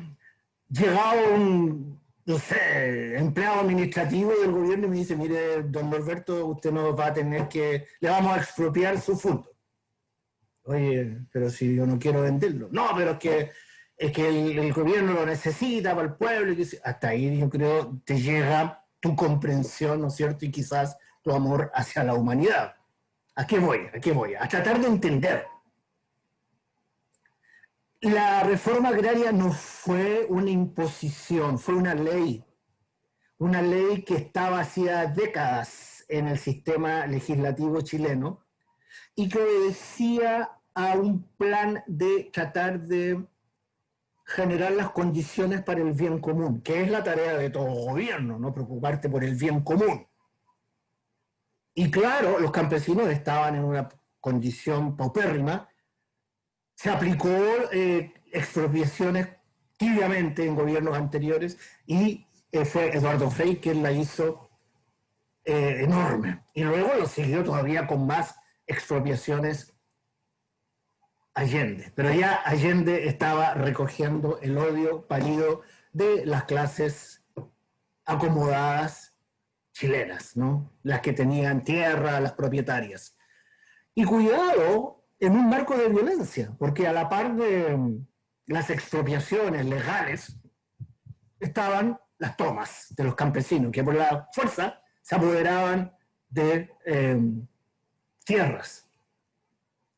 [SPEAKER 1] llegado un no sé, empleado administrativo del gobierno y me dice, mire, don Norberto, usted no va a tener que, le vamos a expropiar su fondo. Oye, pero si yo no quiero venderlo. No, pero es que el gobierno lo necesita para el pueblo. Y hasta ahí yo creo te llega tu comprensión, ¿no es cierto? Y quizás tu amor hacia la humanidad. ¿A qué voy? ¿A qué voy? A tratar de entender. La reforma agraria no fue una imposición, fue una ley que estaba hacía décadas en el sistema legislativo chileno y que obedecía a un plan de tratar de generar las condiciones para el bien común, que es la tarea de todo gobierno, no preocuparte por el bien común. Y claro, los campesinos estaban en una condición paupérrima. Se aplicó expropiaciones tibiamente en gobiernos anteriores y fue Eduardo Frei quien la hizo enorme. Y luego lo siguió todavía con más expropiaciones Allende. Pero ya Allende estaba recogiendo el odio parido de las clases acomodadas chilenas, ¿no? Las que tenían tierra, las propietarias. Y cuidado, en un marco de violencia, porque a la par de las expropiaciones legales estaban las tomas de los campesinos, que por la fuerza se apoderaban de tierras.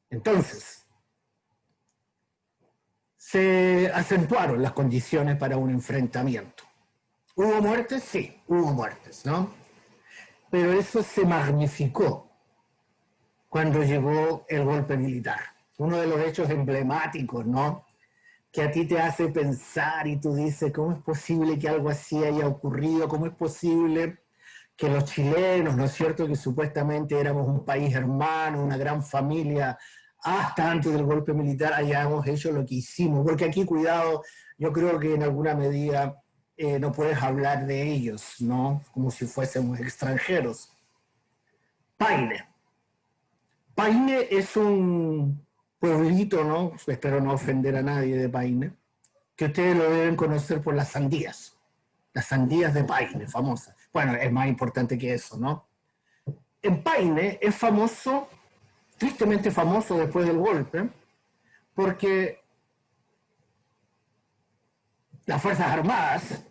[SPEAKER 1] Entonces, se acentuaron las condiciones para un enfrentamiento. ¿Hubo muertes? Sí, hubo muertes, ¿no? Pero eso se magnificó cuando llegó el golpe militar. Uno de los hechos emblemáticos, ¿no? Que a ti te hace pensar y tú dices, ¿cómo es posible que algo así haya ocurrido? ¿Cómo es posible que los chilenos, ¿no es cierto?, que supuestamente éramos un país hermano, una gran familia, hasta antes del golpe militar hayamos hecho lo que hicimos? Porque aquí, cuidado, yo creo que en alguna medida no puedes hablar de ellos, ¿no? Como si fuésemos extranjeros. Paine. Paine es un pueblito, ¿no? Espero no ofender a nadie de Paine, que ustedes lo deben conocer por las sandías de Paine, famosas. Bueno, es más importante que eso, ¿no? En Paine es famoso, tristemente famoso después del golpe, porque las Fuerzas Armadas,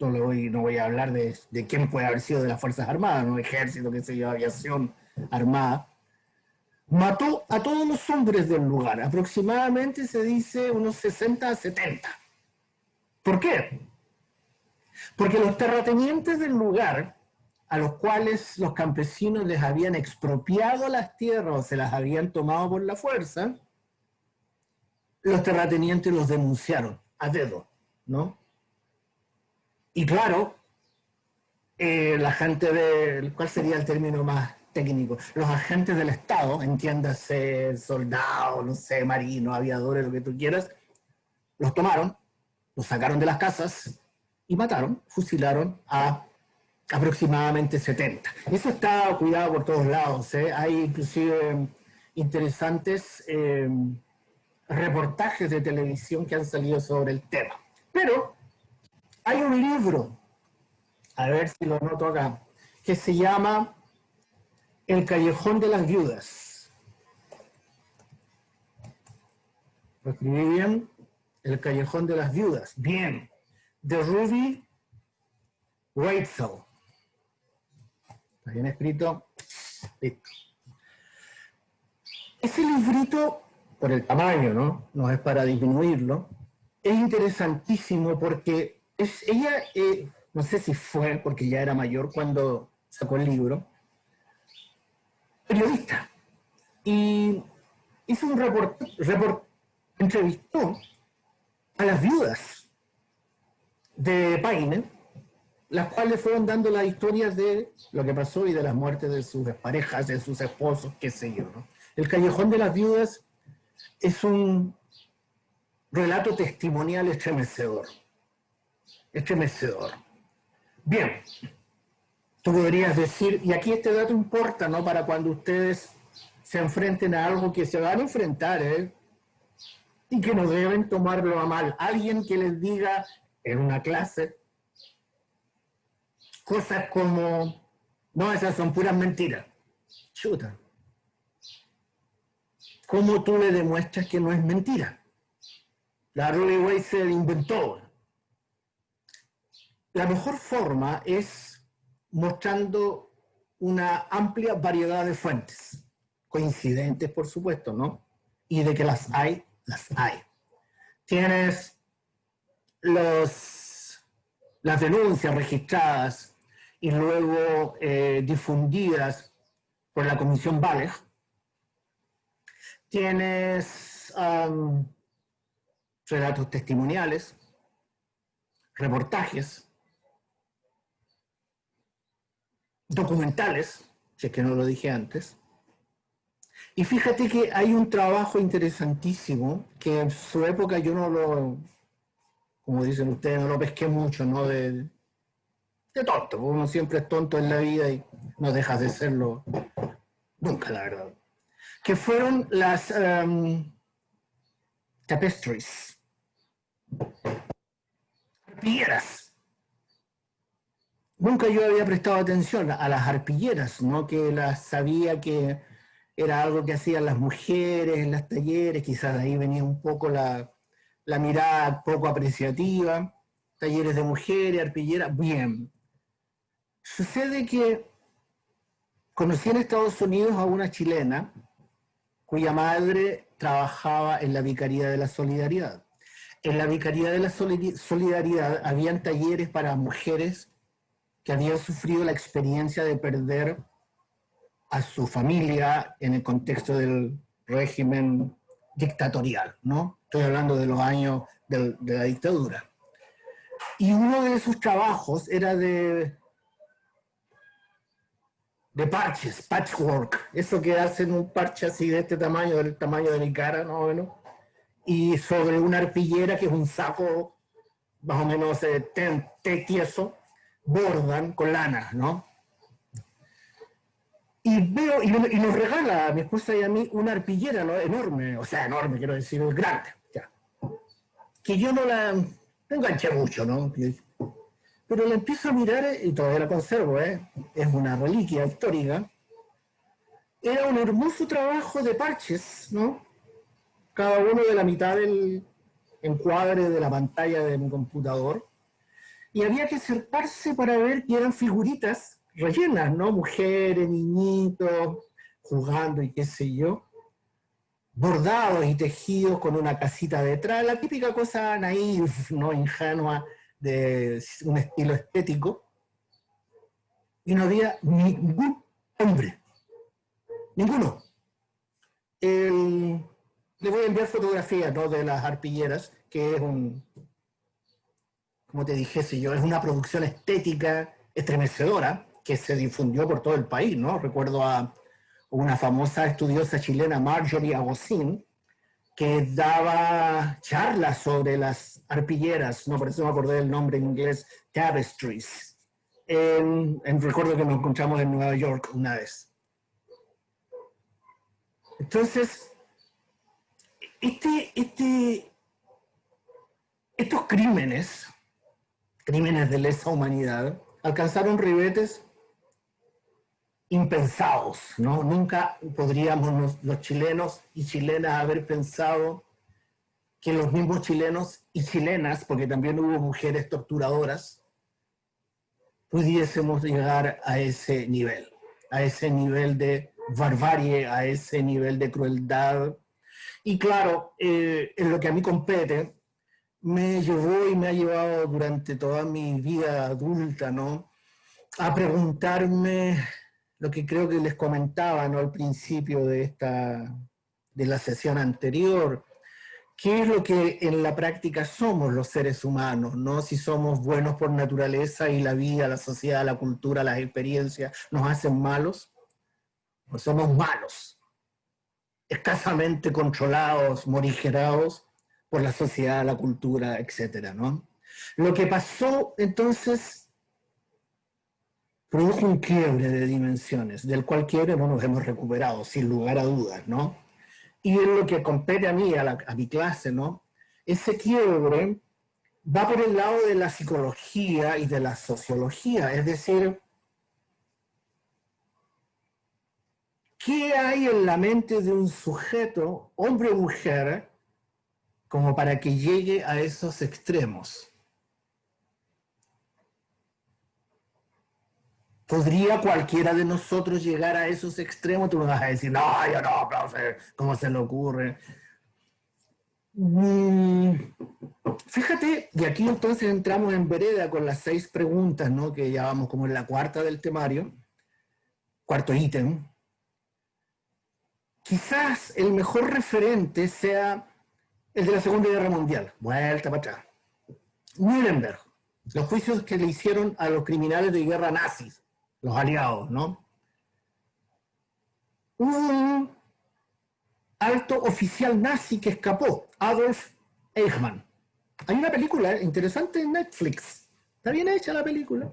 [SPEAKER 1] no voy a hablar de quién puede haber sido de las Fuerzas Armadas, ¿no? Ejército, qué sé yo, aviación armada, mató a todos los hombres del lugar, aproximadamente se dice unos 60 a 70. ¿Por qué? Porque los terratenientes del lugar, a los cuales los campesinos les habían expropiado las tierras o se las habían tomado por la fuerza, los terratenientes los denunciaron a dedo, ¿no? Y claro, la gente ¿cuál sería el término más técnico? Los agentes del Estado, entiéndase, soldados, no sé, marinos, aviadores, lo que tú quieras, los tomaron, los sacaron de las casas y mataron, fusilaron a aproximadamente 70. Eso está cuidado por todos lados, ¿eh? Hay inclusive interesantes reportajes de televisión que han salido sobre el tema. Pero hay un libro, a ver si lo noto acá, que se llama El Callejón de las Viudas. ¿Lo escribí bien? El Callejón de las Viudas. Bien. De Ruby Reitzel. ¿Está bien escrito? Listo. Ese librito, por el tamaño, ¿no? No es para disminuirlo, es interesantísimo porque ella, no sé si fue, porque ya era mayor cuando sacó el libro, periodista. Y hizo un entrevistó a las viudas de Paine, las cuales fueron dando las historias de lo que pasó y de las muertes de sus parejas, de sus esposos, qué sé yo, ¿no? El Callejón de las Viudas es un relato testimonial estremecedor. Estremecedor. Bien, tú podrías decir, y aquí este dato importa, ¿no? Para cuando ustedes se enfrenten a algo que se van a enfrentar, ¿eh? Y que no deben tomarlo a mal. Alguien que les diga, en una clase cosas como, no, esas son puras mentiras. Chuta. ¿Cómo tú le demuestras que no es mentira? La Robbie Wade se inventó. La mejor forma es mostrando una amplia variedad de fuentes, coincidentes por supuesto, ¿no? Y de que las hay, las hay. Tienes las denuncias registradas y luego difundidas por la Comisión Valeg. Tienes relatos testimoniales, reportajes, documentales, si es que no lo dije antes. Y fíjate que hay un trabajo interesantísimo que en su época yo no lo, como dicen ustedes, no lo pesqué mucho, ¿no? De tonto, uno siempre es tonto en la vida y no dejas de serlo nunca, la verdad. Que fueron las tapestries, arpilleras. Nunca yo había prestado atención a las arpilleras, ¿no? Que las sabía que era algo que hacían las mujeres en los talleres, quizás de ahí venía un poco la mirada poco apreciativa, talleres de mujeres, arpilleras, bien. Sucede que conocí en Estados Unidos a una chilena cuya madre trabajaba en la Vicaría de la Solidaridad. En la Vicaría de la Solidaridad habían talleres para mujeres que habían sufrido la experiencia de perder a su familia en el contexto del régimen dictatorial, ¿no? Estoy hablando de los años de la dictadura. Y uno de sus trabajos era de parches, patchwork, eso que hacen un parche así de este tamaño, del tamaño de mi cara, más o menos, y sobre una arpillera, que es un saco más o menos tieso, bordan con lana, ¿no? Y veo, y nos regala a mi esposa y a mí una arpillera, ¿no? Enorme, o sea, enorme, quiero decir, grande, ya. Que yo no la enganché mucho, ¿no? Pero la empiezo a mirar y todavía la conservo, ¿eh? Es una reliquia histórica. Era un hermoso trabajo de parches, ¿no? Cada uno de la mitad del encuadre de la pantalla de mi computador. Y había que acercarse para ver que eran figuritas rellenas, ¿no? Mujeres, niñitos, jugando y qué sé yo. Bordados y tejidos con una casita detrás. La típica cosa naif, ¿no? Ingenua, de un estilo estético, y no había ningún hombre, ninguno. Le voy a enviar fotografías, ¿no? De las arpilleras, que es como te dijese yo, es una producción estética estremecedora que se difundió por todo el país, ¿no? Recuerdo a una famosa estudiosa chilena, Marjorie Agosin, que daba charlas sobre las arpilleras, no, por eso me acordé del nombre en inglés, tapestries. Recuerdo que nos encontramos en Nueva York una vez. Entonces, estos crímenes de lesa humanidad, alcanzaron ribetes impensados, ¿no? Nunca podríamos los chilenos y chilenas haber pensado que los mismos chilenos y chilenas, porque también hubo mujeres torturadoras, pudiésemos llegar a ese nivel de barbarie, a ese nivel de crueldad. Y claro, en lo que a mí compete, me llevó y me ha llevado durante toda mi vida adulta, ¿no? A preguntarme lo que creo que les comentaba, ¿no? Al principio de la sesión anterior. ¿Qué es lo que en la práctica somos los seres humanos, ¿no? Si somos buenos por naturaleza y la vida, la sociedad, la cultura, las experiencias nos hacen malos, o somos malos, escasamente controlados, morigerados por la sociedad, la cultura, etcétera, ¿no? Lo que pasó entonces produjo un quiebre de dimensiones, del cual quiebre no nos hemos recuperado, sin lugar a dudas, ¿no? Y en lo que compete a mí, a mi clase, ¿no? Ese quiebre va por el lado de la psicología y de la sociología, es decir, ¿qué hay en la mente de un sujeto, hombre o mujer, como para que llegue a esos extremos? ¿Podría cualquiera de nosotros llegar a esos extremos? Tú me vas a decir, no, yo no, profe, ¿cómo se le ocurre? Fíjate, y aquí entonces entramos en vereda con las 6 preguntas, ¿no? Que ya vamos como en la cuarta del temario, cuarto ítem. Quizás el mejor referente sea el de la Segunda Guerra Mundial. Vuelta para atrás. Nuremberg, los juicios que le hicieron a los criminales de guerra nazis, los aliados, ¿no? Un alto oficial nazi que escapó, Adolf Eichmann. Hay una película interesante en Netflix, está bien hecha la película,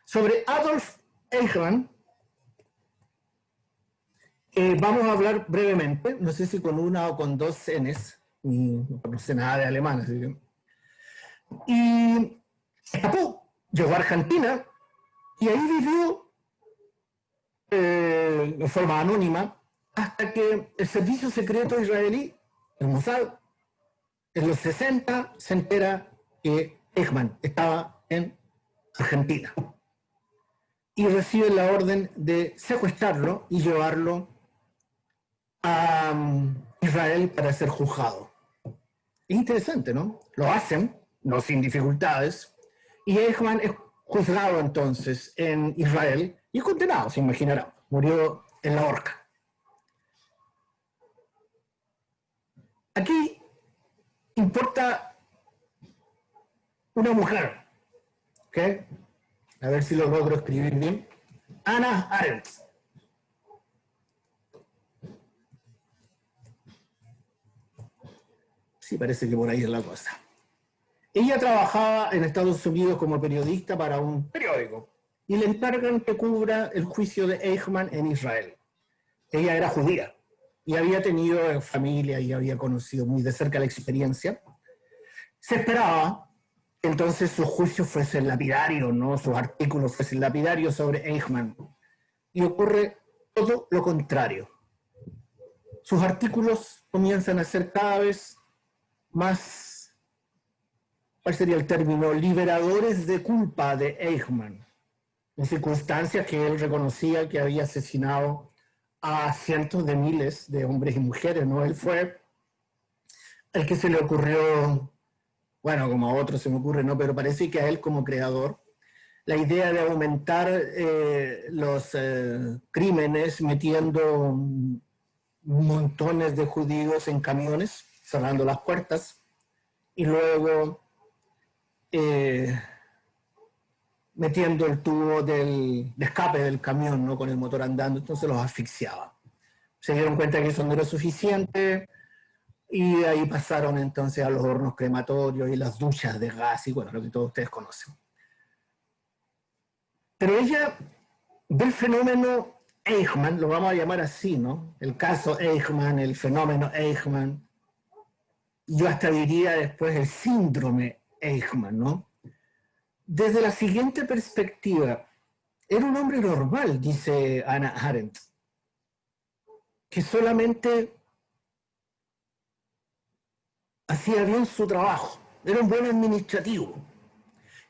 [SPEAKER 1] sobre Adolf Eichmann. Vamos a hablar brevemente, no sé si con una o con 2 Ns, no sé nada de alemán, así que. Y escapó, llegó a Argentina y ahí vivió de forma anónima hasta que el servicio secreto israelí, el Mossad, en los 60 se entera que Eichmann estaba en Argentina y recibe la orden de secuestrarlo y llevarlo a Israel para ser juzgado. Es interesante, ¿no? Lo hacen, no sin dificultades, y Eichmann es juzgado entonces en Israel y es condenado, se imaginará. Murió en la horca. Aquí importa una mujer, ¿ok? A ver si lo logro escribir bien. Hannah Arendt. Sí, parece que por ahí es la cosa. Ella trabajaba en Estados Unidos como periodista para un periódico y le encargan que cubra el juicio de Eichmann en Israel. Ella era judía y había tenido familia y había conocido muy de cerca la experiencia. Se esperaba que entonces sus juicios fuesen lapidarios, ¿no? Sus artículos fuesen lapidarios sobre Eichmann. Y ocurre todo lo contrario. Sus artículos comienzan a ser cada vez más, ¿cuál sería el término? Liberadores de culpa de Eichmann, en circunstancias que él reconocía que había asesinado a cientos de miles de hombres y mujeres, ¿no? Él fue el que se le ocurrió, bueno, como a otros se me ocurre, ¿no? Pero parece que a él como creador, la idea de aumentar los crímenes metiendo montones de judíos en camiones, cerrando las puertas, y luego metiendo el tubo de escape del camión, ¿no? Con el motor andando, entonces los asfixiaba. Se dieron cuenta que eso no era suficiente y ahí pasaron entonces a los hornos crematorios y las duchas de gas y bueno, lo que todos ustedes conocen. Pero ella ve el fenómeno Eichmann, lo vamos a llamar así, ¿no? El caso Eichmann, el fenómeno Eichmann, yo hasta diría después el síndrome Eichmann, ¿no? Desde la siguiente perspectiva, era un hombre normal, dice Hannah Arendt, que solamente hacía bien su trabajo, era un buen administrativo.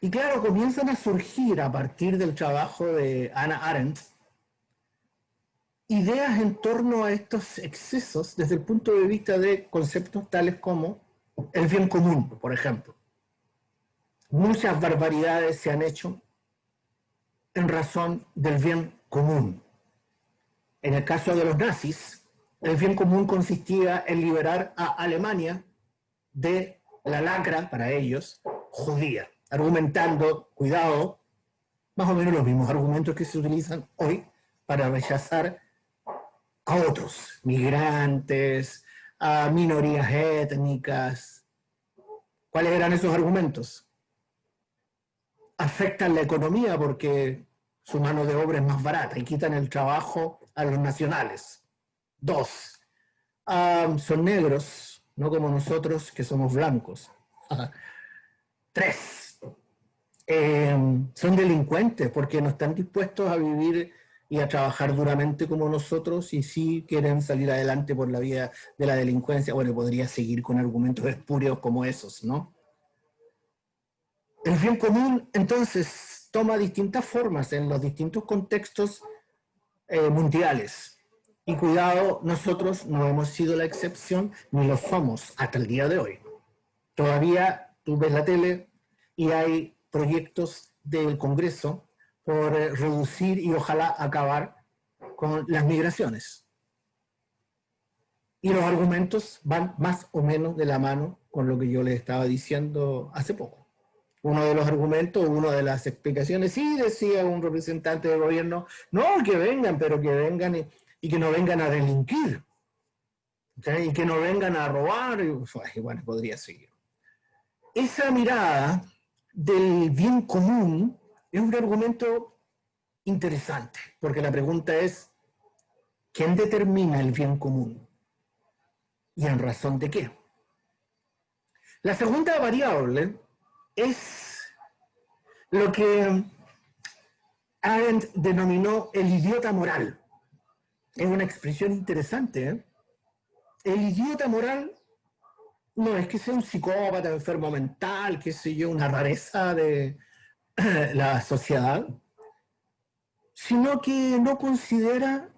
[SPEAKER 1] Y claro, comienzan a surgir a partir del trabajo de Hannah Arendt ideas en torno a estos excesos desde el punto de vista de conceptos tales como el bien común, por ejemplo. Muchas barbaridades se han hecho en razón del bien común. En el caso de los nazis, el bien común consistía en liberar a Alemania de la lacra, para ellos, judía, argumentando, cuidado, más o menos los mismos argumentos que se utilizan hoy para rechazar a otros, migrantes, a minorías étnicas. ¿Cuáles eran esos argumentos? Afectan la economía porque su mano de obra es más barata y quitan el trabajo a los nacionales. 2, son negros, no como nosotros que somos blancos. 3, son delincuentes porque no están dispuestos a vivir y a trabajar duramente como nosotros y sí quieren salir adelante por la vía de la delincuencia. Bueno, podría seguir con argumentos espurios como esos, ¿no? El bien común, entonces, toma distintas formas en los distintos contextos mundiales. Y cuidado, nosotros no hemos sido la excepción ni lo somos hasta el día de hoy. Todavía tú ves la tele y hay proyectos del Congreso por reducir y ojalá acabar con las migraciones. Y los argumentos van más o menos de la mano con lo que yo les estaba diciendo hace poco. Uno de los argumentos, una de las explicaciones, sí decía un representante del gobierno, no, que vengan, pero que vengan y que no vengan a delinquir, ¿sí? Y que no vengan a robar, y bueno, podría seguir. Esa mirada del bien común es un argumento interesante, porque la pregunta es, ¿quién determina el bien común? ¿Y en razón de qué? La segunda variable es lo que Arendt denominó el idiota moral. Es una expresión interesante, ¿eh? El idiota moral no es que sea un psicópata, enfermo mental, qué sé yo, una rareza de la sociedad, sino que no considera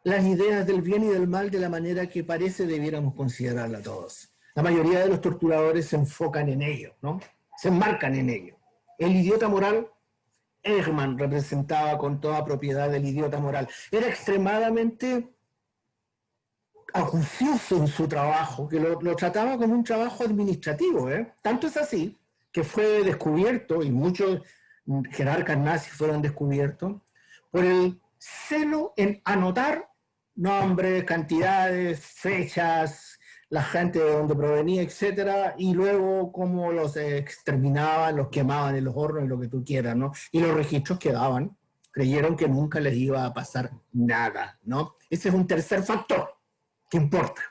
[SPEAKER 1] las ideas del bien y del mal de la manera que parece debiéramos considerarla todos. La mayoría de los torturadores se enfocan en ello, ¿no? Se enmarcan en ello. El idiota moral, Ehrman representaba con toda propiedad el idiota moral. Era extremadamente acucioso en su trabajo, que lo trataba como un trabajo administrativo, ¿eh? Tanto es así que fue descubierto, y muchos jerarcas nazis fueron descubiertos, por el celo en anotar nombres, cantidades, fechas, la gente de donde provenía, etcétera, y luego cómo los exterminaban, los quemaban en los hornos y lo que tú quieras, ¿no? Y los registros quedaban. Creyeron que nunca les iba a pasar nada, ¿no? Ese es un tercer factor que importa.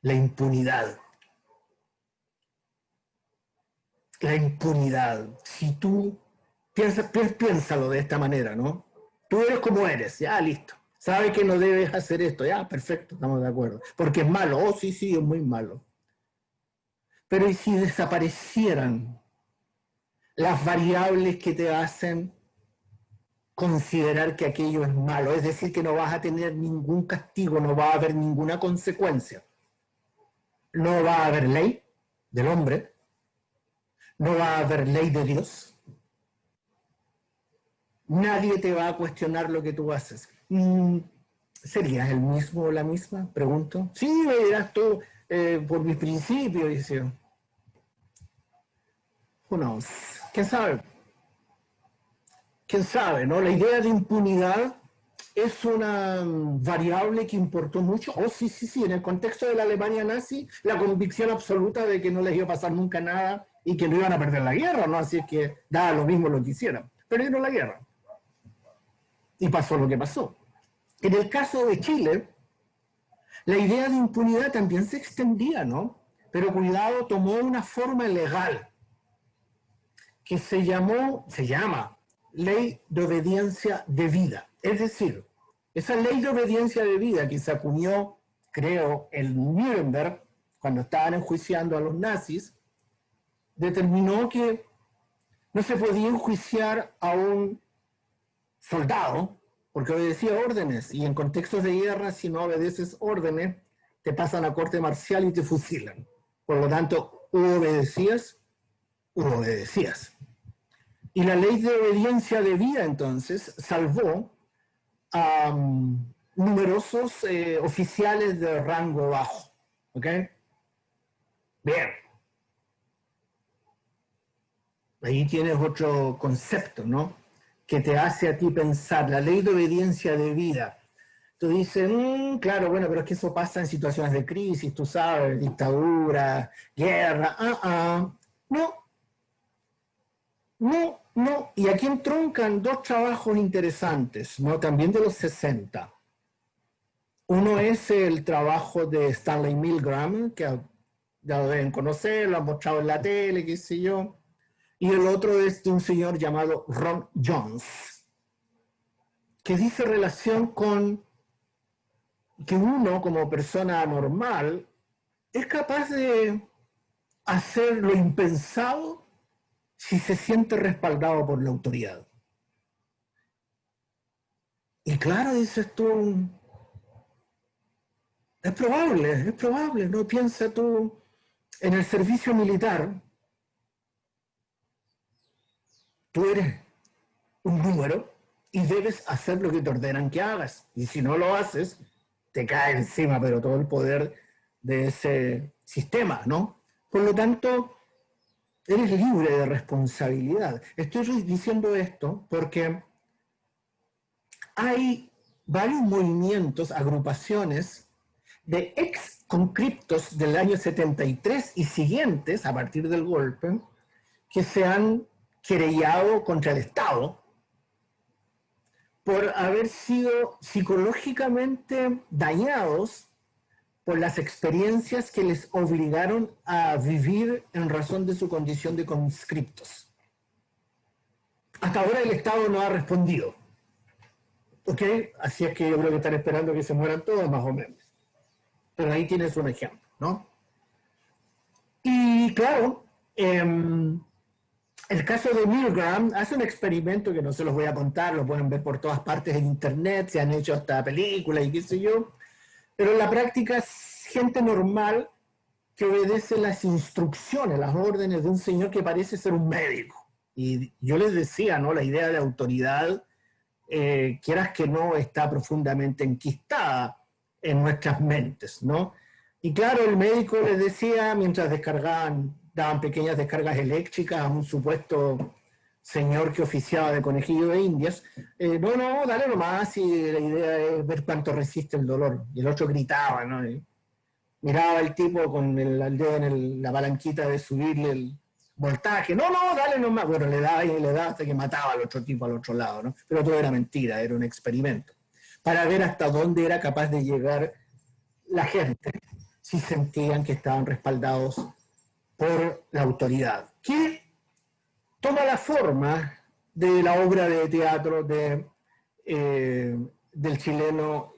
[SPEAKER 1] La impunidad. La impunidad. Si tú piénsalo de esta manera, ¿no? Tú eres como eres, ya listo. Sabes que no debes hacer esto, ya perfecto, estamos de acuerdo. Porque es malo, oh sí, sí, es muy malo. Pero ¿y si desaparecieran las variables que te hacen considerar que aquello es malo? Es decir, que no vas a tener ningún castigo, no va a haber ninguna consecuencia. No va a haber ley del hombre, no va a haber ley de Dios. Nadie te va a cuestionar lo que tú haces. ¿Serías el mismo o la misma? Pregunto. Sí, me dirás tú, por mis principios, dice. Who knows? ¿Quién sabe? ¿Quién sabe, no? La idea de impunidad es una variable que importó mucho. Oh, sí, sí, sí. En el contexto de la Alemania nazi, la convicción absoluta de que no les iba a pasar nunca nada y que no iban a perder la guerra, ¿no? Así es que daba lo mismo lo que hicieran. Perdieron la guerra. Y pasó lo que pasó. En el caso de Chile, la idea de impunidad también se extendía, ¿no? Pero cuidado, tomó una forma legal que se llama Ley de Obediencia Debida. Es decir, esa ley de obediencia debida que se acuñó, creo, en Nuremberg, cuando estaban enjuiciando a los nazis, determinó que no se podía enjuiciar a un soldado porque obedecía órdenes, y en contextos de guerra, si no obedeces órdenes, te pasan a corte marcial y te fusilan. Por lo tanto, o obedecías o obedecías. Y la ley de obediencia debida, entonces, salvó a numerosos oficiales de rango bajo. ¿Ok? Bien. Ahí tienes otro concepto, ¿no? Que te hace a ti pensar. La ley de obediencia debida. Tú dices, claro, bueno, pero es que eso pasa en situaciones de crisis, tú sabes, dictadura, guerra. No. No, y aquí entroncan dos trabajos interesantes, ¿no? También de los 60. Uno es el trabajo de Stanley Milgram, que ya lo deben conocer, lo han mostrado en la tele, qué sé yo. Y el otro es de un señor llamado Ron Jones, que dice relación con que uno como persona normal es capaz de hacer lo impensado si se siente respaldado por la autoridad. Y claro, dices tú, es probable, ¿no? Piensa tú en el servicio militar, tú eres un número y debes hacer lo que te ordenan que hagas. Y si no lo haces, te cae encima, pero todo el poder de ese sistema, ¿no? Por lo tanto, eres libre de responsabilidad. Estoy diciendo esto porque hay varios movimientos, agrupaciones de ex conscriptos del año 73 y siguientes, a partir del golpe, que se han querellado contra el Estado por haber sido psicológicamente dañados por las experiencias que les obligaron a vivir en razón de su condición de conscriptos. Hasta ahora el Estado no ha respondido. ¿Ok? Así es que yo creo que están esperando que se mueran todos, más o menos. Pero ahí tienes un ejemplo, ¿no? Y claro, el caso de Milgram hace un experimento que no se los voy a contar, lo pueden ver por todas partes en internet, se han hecho hasta películas y qué sé yo, pero en la práctica es gente normal que obedece las instrucciones, las órdenes de un señor que parece ser un médico. Y yo les decía, ¿no? La idea de autoridad, quieras que no, está profundamente enquistada en nuestras mentes, ¿no? Y claro, el médico les decía, mientras descargaban, daban pequeñas descargas eléctricas a un supuesto señor que oficiaba de conejillo de indias, no, dale nomás, y la idea es ver cuánto resiste el dolor. Y el otro gritaba, ¿no? Y miraba el tipo con el dedo en la palanquita de subirle el voltaje. No, dale nomás. Bueno, le daba y le daba hasta que mataba al otro tipo al otro lado, ¿no? Pero todo era mentira, era un experimento. Para ver hasta dónde era capaz de llegar la gente si sentían que estaban respaldados por la autoridad. Que toma la forma de la obra de teatro del chileno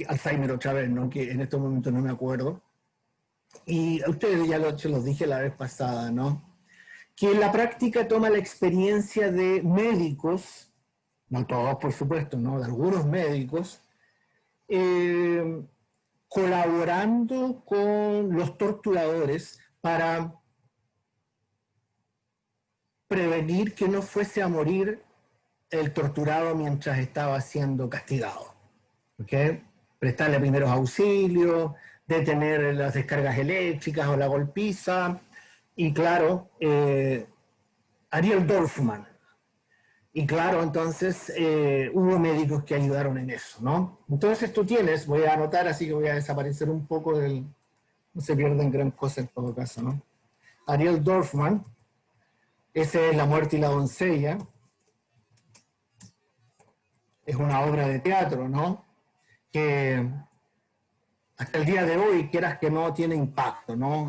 [SPEAKER 1] Alzheimer otra vez, ¿no? Que en estos momentos no me acuerdo. Y a ustedes ya se los dije la vez pasada, ¿no? Que en la práctica toma la experiencia de médicos, no todos por supuesto, ¿no? De algunos médicos, eh, colaborando con los torturadores para prevenir que no fuese a morir el torturado mientras estaba siendo castigado. ¿Okay? Prestarle primeros auxilios, detener las descargas eléctricas o la golpiza. Y claro, Ariel Dorfman. Y claro, entonces hubo médicos que ayudaron en eso, ¿no? Entonces tú tienes, voy a anotar, así que voy a desaparecer un poco del... No se pierden gran cosa en todo caso, ¿no? Ariel Dorfman, ese es La muerte y la doncella, es una obra de teatro, ¿no? Que hasta el día de hoy, quieras que no, tiene impacto, ¿no?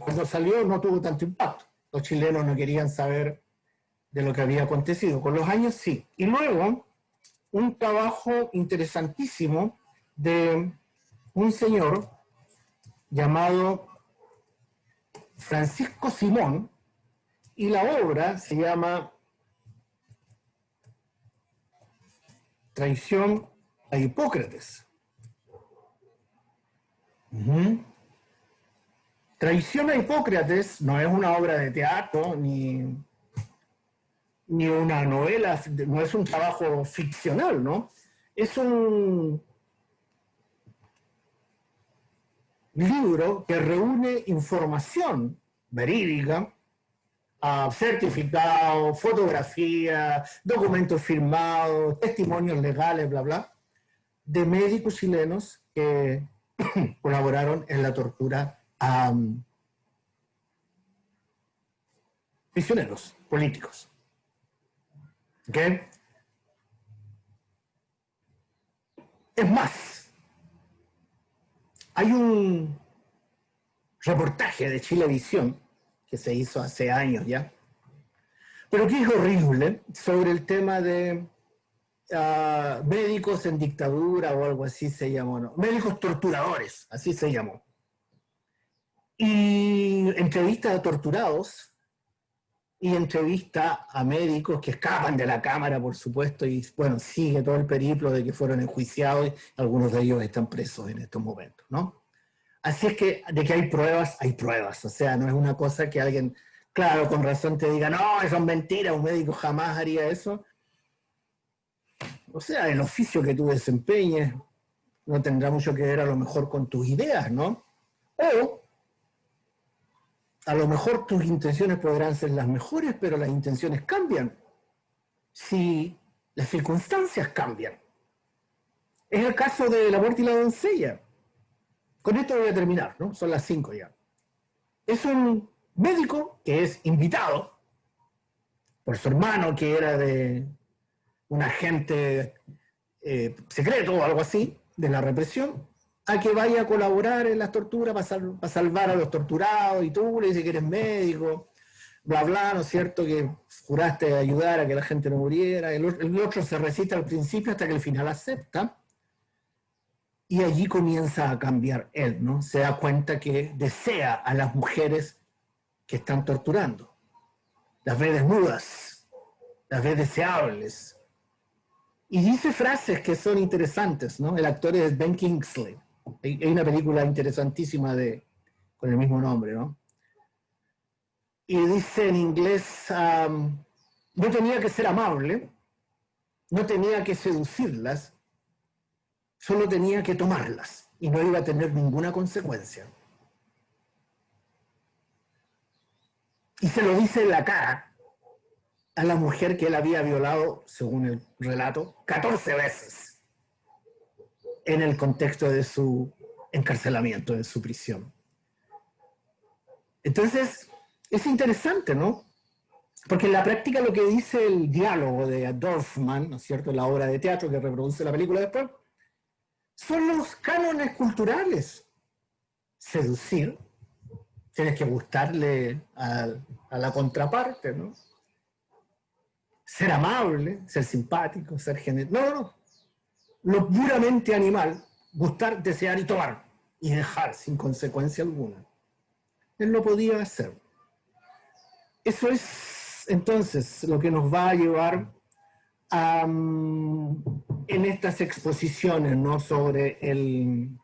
[SPEAKER 1] Cuando salió no tuvo tanto impacto. Los chilenos no querían saber de lo que había acontecido. Con los años sí. Y luego, un trabajo interesantísimo de un señor llamado Francisco Simón, y la obra se llama Traición a Hipócrates. Traición a Hipócrates no es una obra de teatro ni una novela, no es un trabajo ficcional, ¿no? Es un libro que reúne información verídica, certificado, fotografía, documentos firmados, testimonios legales, bla, bla, de médicos chilenos que colaboraron en la tortura a prisioneros políticos. ¿Ok? Es más, hay un reportaje de Chilevisión, que se hizo hace años ya, pero que es horrible, sobre el tema de médicos en dictadura o algo así se llamó, ¿no? Médicos torturadores, así se llamó. Y entrevista a torturados y entrevista a médicos que escapan de la cámara, por supuesto, y bueno, sigue todo el periplo de que fueron enjuiciados y algunos de ellos están presos en estos momentos, ¿no? Así es que de que hay pruebas, o sea, no es una cosa que alguien, claro, con razón te diga, no, eso es mentira, un médico jamás haría eso. O sea, el oficio que tú desempeñes no tendrá mucho que ver a lo mejor con tus ideas, ¿no? O a lo mejor tus intenciones podrán ser las mejores, pero las intenciones cambian si las circunstancias cambian. Es el caso de La muerte y la doncella. Con esto voy a terminar, ¿no? Son las 5 ya. Es un médico que es invitado por su hermano, que era de un agente secreto o algo así, de la represión, a que vaya a colaborar en las torturas para salvar a los torturados, y tú le dices que eres médico, bla, bla, ¿no es cierto? Que juraste ayudar a que la gente no muriera. El otro se resiste al principio hasta que al final acepta, y allí comienza a cambiar él, ¿no? Se da cuenta que desea a las mujeres que están torturando. Las ve desnudas, las ve deseables. Y dice frases que son interesantes, ¿no? El actor es Ben Kingsley. Hay una película interesantísima con el mismo nombre, ¿no? Y dice en inglés, no tenía que ser amable, no tenía que seducirlas, solo tenía que tomarlas y no iba a tener ninguna consecuencia. Y se lo dice en la cara a la mujer que él había violado, según el relato, 14 veces en el contexto de su encarcelamiento, de su prisión. Entonces, es interesante, ¿no? Porque en la práctica lo que dice el diálogo de Dorfman, ¿no es cierto?, la obra de teatro que reproduce la película después, son los cánones culturales. Seducir, tienes que gustarle a la contraparte, ¿no? Ser amable, ser simpático, ser generoso. No. Lo puramente animal, gustar, desear y tomar, y dejar sin consecuencia alguna. Él lo podía hacer. Eso es entonces lo que nos va a llevar en estas exposiciones, ¿no?, sobre el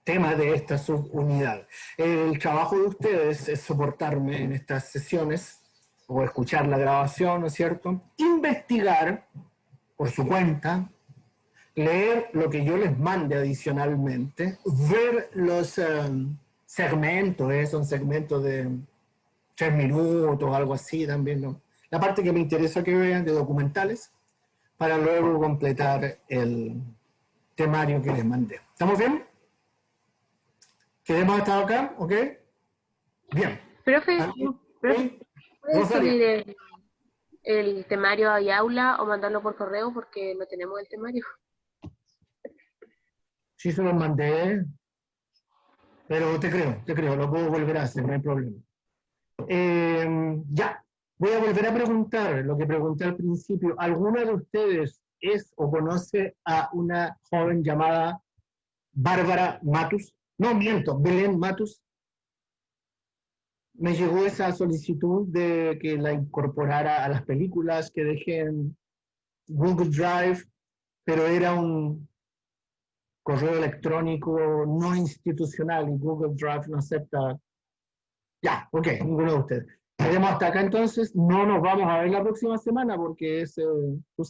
[SPEAKER 1] tema de esta subunidad. El trabajo de ustedes es soportarme en estas sesiones o escuchar la grabación, ¿no es cierto? Investigar por su cuenta, leer lo que yo les mande adicionalmente, ver los segmentos, son segmentos de 3 minutos, algo así también, ¿no? La parte que me interesa que vean de documentales, para luego completar el temario que les mandé. ¿Estamos bien? ¿Queremos estar acá? ¿Ok? Bien.
[SPEAKER 2] Profe, ¿puede subir el temario a Yaula o mandarlo por correo porque no tenemos el temario?
[SPEAKER 1] Sí, se los mandé, pero te creo, lo puedo volver a hacer, no hay problema. Ya, voy a volver a preguntar lo que pregunté al principio. ¿Alguna de ustedes es o conoce a una joven llamada Bárbara Matus? No, miento, Belén Matus. Me llegó esa solicitud de que la incorporara a las películas que dejé en Google Drive, pero era un correo electrónico no institucional y Google Drive no acepta. Ya, ok, ninguno de ustedes. Quedemos hasta acá entonces. No nos vamos a ver la próxima semana porque es